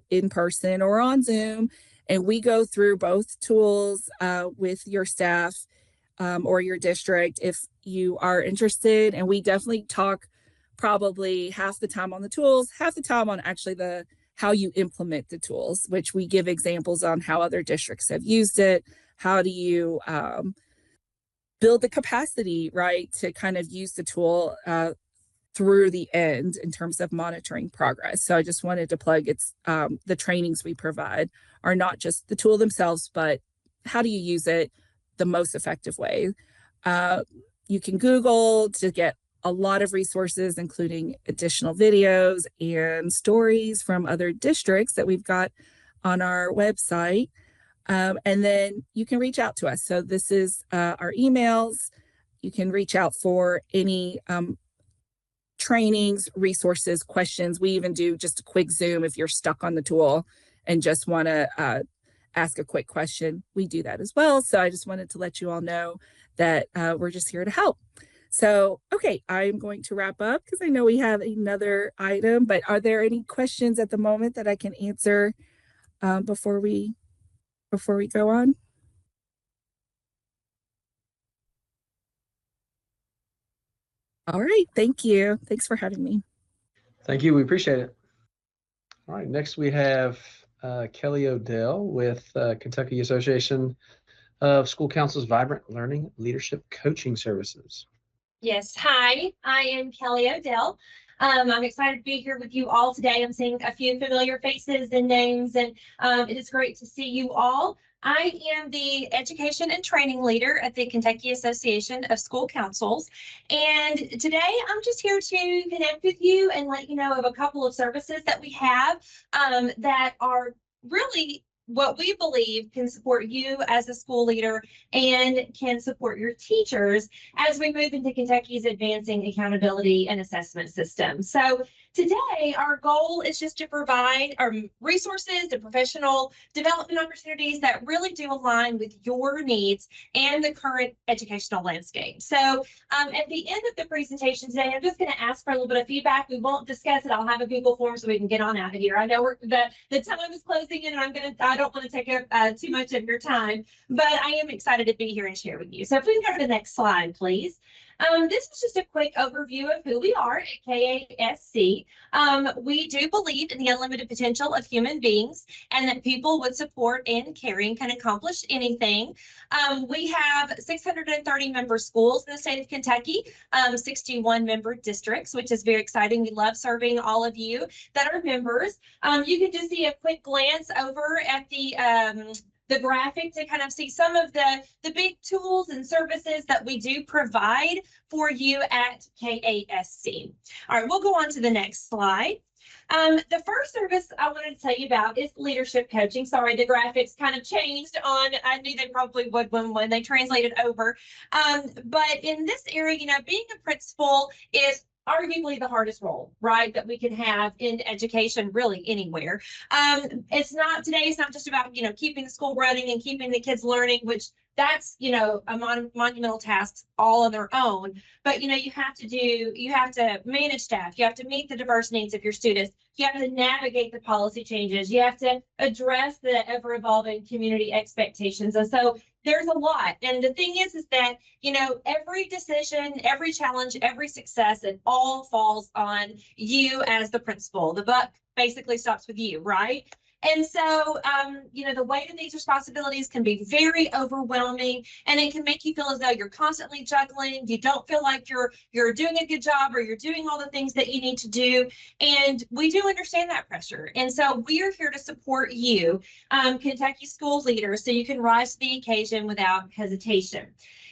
in person or on Zoom. And we go through both tools with your staff or your district if you are interested. And we definitely talk probably half the time on the tools, half the time on actually how you implement the tools, which we give examples on how other districts have used it. How do you build the capacity, right, to kind of use the tool through the end in terms of monitoring progress. So I just wanted to plug the trainings we provide are not just the tool themselves, but how do you use it the most effective way. You can Google to get a lot of resources, including additional videos and stories from other districts that we've got on our website. And then you can reach out to us. So this is our emails. You can reach out for any trainings, resources, questions. We even do just a quick Zoom if you're stuck on the tool and just want to ask a quick question. We do that as well. So I just wanted to let you all know that we're just here to help. So, okay, I'm going to wrap up because I know we have another item, but are there any questions at the moment that I can answer before we go on? All right, thank you. Thanks for having me. Thank you, we appreciate it. All right, next we have Kelly Odell with Kentucky Association of School Councils Vibrant Learning Leadership Coaching Services. Yes, hi, I am Kelly Odell. I'm excited to be here with you all today. I'm seeing a few familiar faces and names, and it is great to see you all. I am the education and training leader at the Kentucky Association of School Councils. And today I'm just here to connect with you and let you know of a couple of services that we have that are really what we believe can support you as a school leader and can support your teachers as we move into Kentucky's advancing accountability and assessment system. So today, our goal is just to provide resources and professional development opportunities that really do align with your needs and the current educational landscape. So at the end of the presentation today, I'm just going to ask for a little bit of feedback. We won't discuss it. I'll have a Google form so we can get on out of here. I know the time is closing in, and I don't want to take up too much of your time, but I am excited to be here and share with you. So if we can go to the next slide, please. This is just a quick overview of who we are at KASC. We do believe in the unlimited potential of human beings and that people with support and caring can accomplish anything. We have 630 member schools in the state of Kentucky, 61 member districts, which is very exciting. We love serving all of you that are members. You can just see a quick glance over at the the graphic to kind of see some of the big tools and services that we do provide for you at KASC. All right, we'll go on to the next slide. The first service I wanted to tell you about is leadership coaching. Sorry, the graphics kind of changed on, I knew they probably would when they translated over. But in this area, you know, being a principal is arguably the hardest role, right, that we can have in education, really anywhere. It's not just about, you know, keeping the school running and keeping the kids learning, which that's, you know, a monumental task all on their own. But, you know, you have to manage staff, you have to meet the diverse needs of your students, you have to navigate the policy changes, you have to address the ever-evolving community expectations. And so there's a lot. And the thing is that, you know, every decision, every challenge, every success, it all falls on you as the principal. The buck basically stops with you, right? And so, you know, the weight of these responsibilities can be very overwhelming, and it can make you feel as though you're constantly juggling. You don't feel like you're doing a good job, or you're doing all the things that you need to do. And we do understand that pressure. And so we are here to support you, Kentucky school leaders, so you can rise to the occasion without hesitation.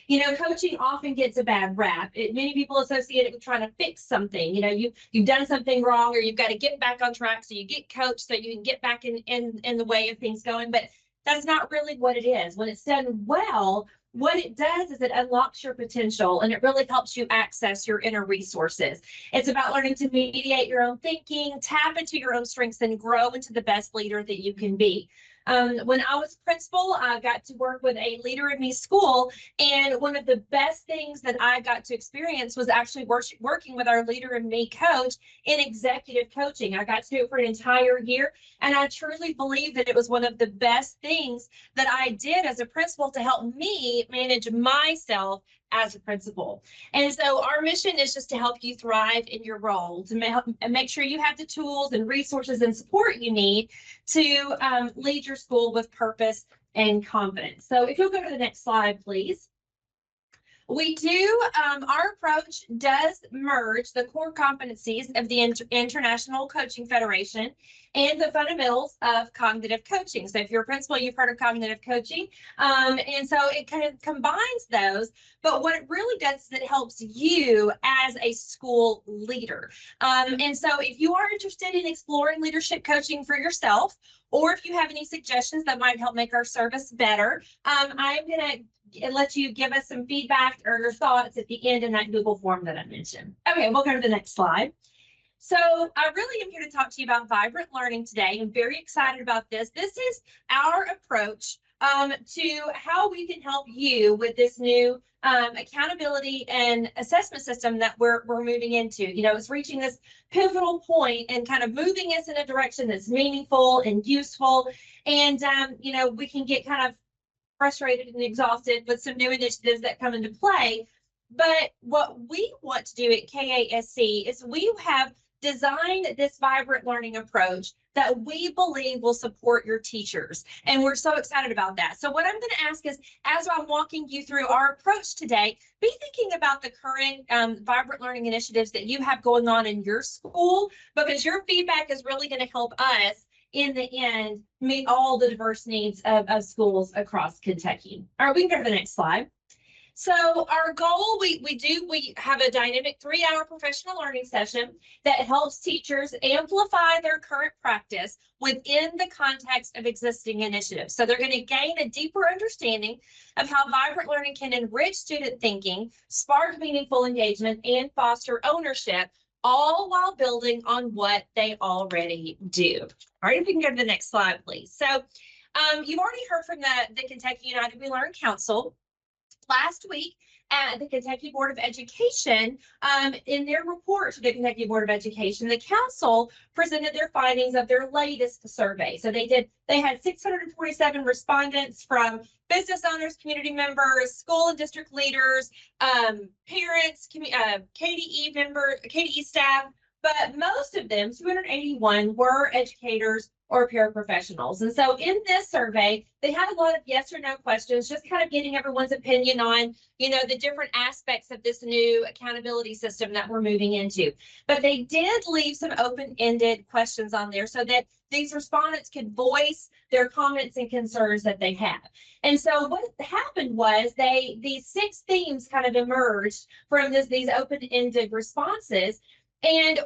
You know, coaching often gets a bad rap. Many people associate it with trying to fix something. You know, you've done something wrong, or you've got to get back on track, so you get coached so you can get back in the way of things going. But that's not really what it is. When it's done well, what it does is it unlocks your potential, and it really helps you access your inner resources. It's about learning to mediate your own thinking, tap into your own strengths, and grow into the best leader that you can be. When I was principal, I got to work with a Leader in Me school, and one of the best things that I got to experience was actually working with our Leader in Me coach in executive coaching. I got to do it for an entire year, and I truly believe that it was one of the best things that I did as a principal to help me manage myself as a principal. And so our mission is just to help you thrive in your role, to make sure you have the tools and resources and support you need to lead your school with purpose and confidence. So if you'll go to the next slide, please. We do, our approach does merge the core competencies of the International Coaching Federation and the fundamentals of cognitive coaching. So if you're a principal, you've heard of cognitive coaching. And so it kind of combines those, but what it really does is it helps you as a school leader. And so if you are interested in exploring leadership coaching for yourself, or if you have any suggestions that might help make our service better, I'm going to let you give us some feedback or your thoughts at the end in that Google form that I mentioned. Okay, we'll go to the next slide. So I really am here to talk to you about vibrant learning today. I'm very excited about this. This is our approach to how we can help you with this new accountability and assessment system that we're moving into. You know, it's reaching this pivotal point and kind of moving us in a direction that's meaningful and useful. And, you know, we can get kind of frustrated and exhausted with some new initiatives that come into play. But what we want to do at KASC is we have designed this vibrant learning approach that we believe will support your teachers. And we're so excited about that. So what I'm going to ask is, as I'm walking you through our approach today, be thinking about the current vibrant learning initiatives that you have going on in your school, because your feedback is really going to help us in the end meet all the diverse needs of schools across Kentucky. All right, we can go to the next slide. So our goal, we have a dynamic 3-hour professional learning session that helps teachers amplify their current practice within the context of existing initiatives. So they're going to gain a deeper understanding of how vibrant learning can enrich student thinking, spark meaningful engagement, and foster ownership, all while building on what they already do. All right, if we can go to the next slide, please. So you've already heard from the Kentucky United We Learn Council. Last week at the Kentucky Board of Education, in their report to the Kentucky Board of Education, the council presented their findings of their latest survey. So they had 647 respondents from business owners, community members, school and district leaders, parents, KDE staff, but most of them, 281, were educators or paraprofessionals. And so in this survey, they had a lot of yes or no questions, just kind of getting everyone's opinion on, the different aspects of this new accountability system that we're moving into. But they did leave some open-ended questions on there so that these respondents could voice their comments and concerns that they have. And so what happened was these 6 themes kind of emerged from these open-ended responses. And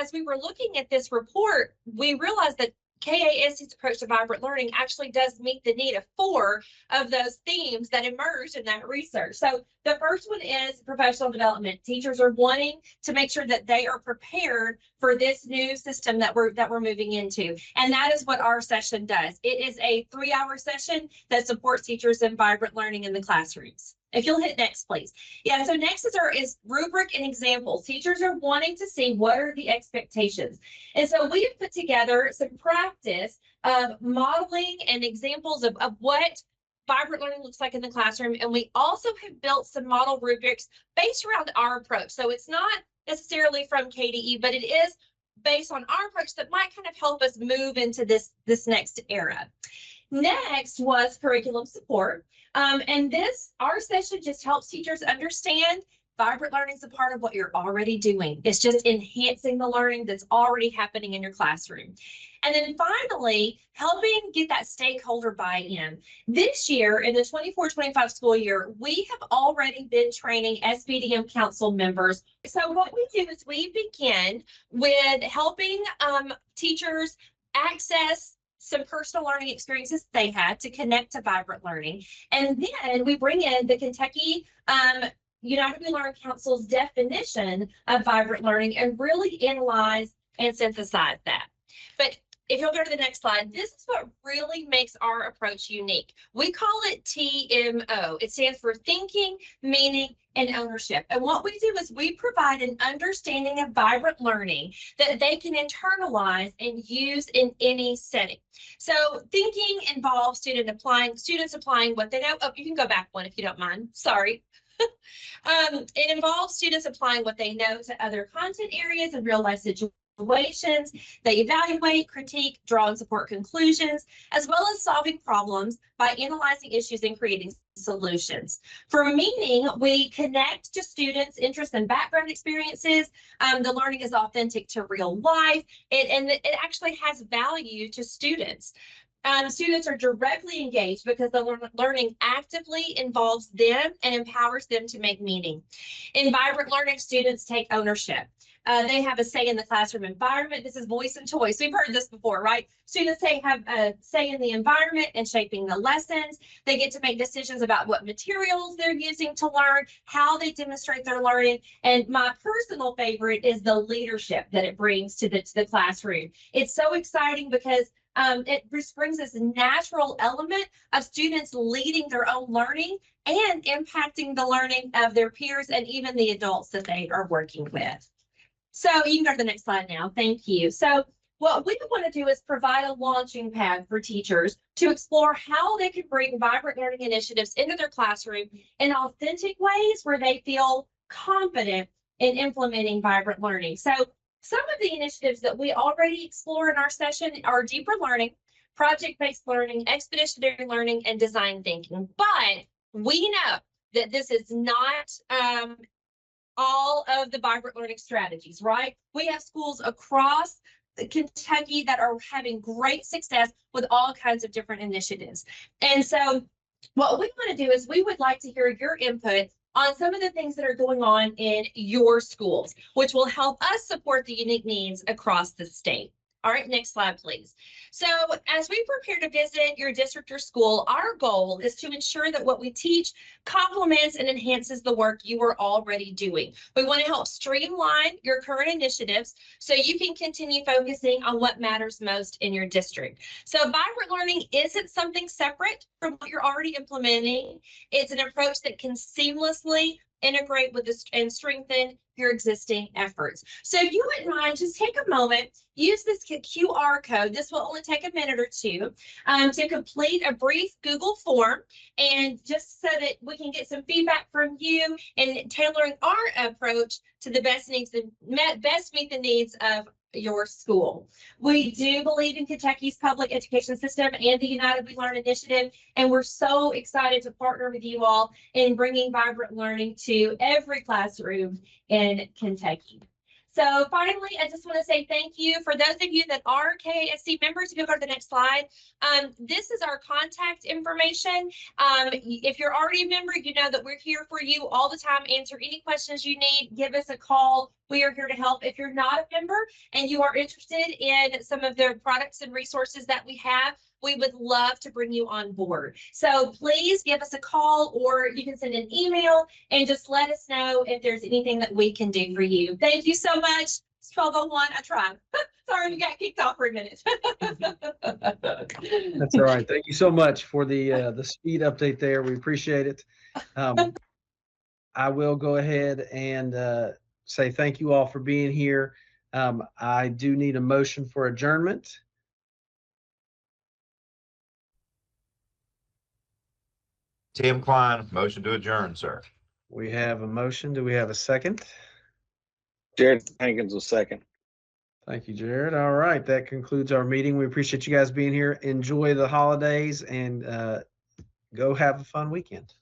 as we were looking at this report, we realized that KASC's approach to vibrant learning actually does meet the need of 4 of those themes that emerged in that research. So the first one is professional development. Teachers are wanting to make sure that they are prepared for this new system that we're moving into. And that is what our session does. It is a 3-hour session that supports teachers in vibrant learning in the classrooms. If you'll hit next, please. Yeah, so next is rubric and examples. Teachers are wanting to see what are the expectations. And so we have put together some practice of modeling and examples of what vibrant learning looks like in the classroom. And we also have built some model rubrics based around our approach. So it's not necessarily from KDE, but it is based on our approach that might kind of help us move into this next era. Next was curriculum support. And our session just helps teachers understand vibrant learning is a part of what you're already doing. It's just enhancing the learning that's already happening in your classroom. And then finally, helping get that stakeholder buy-in. This year, in the 24-25 school year, we have already been training SBDM council members. So what we do is we begin with helping teachers access some personal learning experiences they had to connect to vibrant learning. And then we bring in the Kentucky United We Learn Council's definition of vibrant learning and really analyze and synthesize that. But if you'll go to the next slide, this is what really makes our approach unique. We call it TMO. It stands for thinking, meaning, and ownership. And what we do is we provide an understanding of vibrant learning that they can internalize and use in any setting. So thinking involves students applying what they know. Oh, you can go back one if you don't mind. Sorry. It involves students applying what they know to other content areas and real life situations. They evaluate, critique, draw, and support conclusions, as well as solving problems by analyzing issues and creating solutions. For meaning, we connect to students' interests and background experiences. The learning is authentic to real life, and it actually has value to students. Students are directly engaged because the learning actively involves them and empowers them to make meaning. In vibrant learning, students take ownership. They have a say in the classroom environment. This is voice and choice. We've heard this before, right? Students have a say in the environment and shaping the lessons. They get to make decisions about what materials they're using to learn, how they demonstrate their learning. And my personal favorite is the leadership that it brings to the classroom. It's so exciting because it just brings this natural element of students leading their own learning and impacting the learning of their peers and even the adults that they are working with. So you can go to the next slide now. Thank you. So what we want to do is provide a launching pad for teachers to explore how they can bring vibrant learning initiatives into their classroom in authentic ways where they feel confident in implementing vibrant learning. So some of the initiatives that we already explore in our session are deeper learning, project-based learning, expeditionary learning, and design thinking. But we know that this is not all of the vibrant learning strategies, right? We have schools across Kentucky that are having great success with all kinds of different initiatives. And so what we want to do is we would like to hear your input on some of the things that are going on in your schools, which will help us support the unique needs across the state. All right, next slide, please. So as we prepare to visit your district or school, our goal is to ensure that what we teach complements and enhances the work you are already doing. We want to help streamline your current initiatives so you can continue focusing on what matters most in your district. So vibrant learning isn't something separate from what you're already implementing. It's an approach that can seamlessly integrate with this and strengthen your existing efforts. So if you wouldn't mind, just take a moment, use this QR code. This will only take a minute or two to complete a brief Google form, and just so that we can get some feedback from you and tailoring our approach to the best meet the needs of your school. We do believe in Kentucky's public education system and the United We Learn initiative, and we're so excited to partner with you all in bringing vibrant learning to every classroom in Kentucky. So finally, I just want to say thank you for those of you that are KASC members. If you'll go to the next slide, this is our contact information. If you're already a member, you know that we're here for you all the time. Answer any questions you need. Give us a call. We are here to help. If you're not a member and you are interested in some of the products and resources that we have, we would love to bring you on board. So please give us a call, or you can send an email and just let us know if there's anything that we can do for you. Thank you so much. It's 12:01. I tried. Sorry, we got kicked off for a minute. That's all right. Thank you so much for the speed update there. We appreciate it. I will go ahead and say thank you all for being here. I do need a motion for adjournment. Tim Klein, motion to adjourn, sir. We have a motion. Do we have a second? Jared Hankins was second. Thank you, Jared. All right, that concludes our meeting. We appreciate you guys being here. Enjoy the holidays and go have a fun weekend.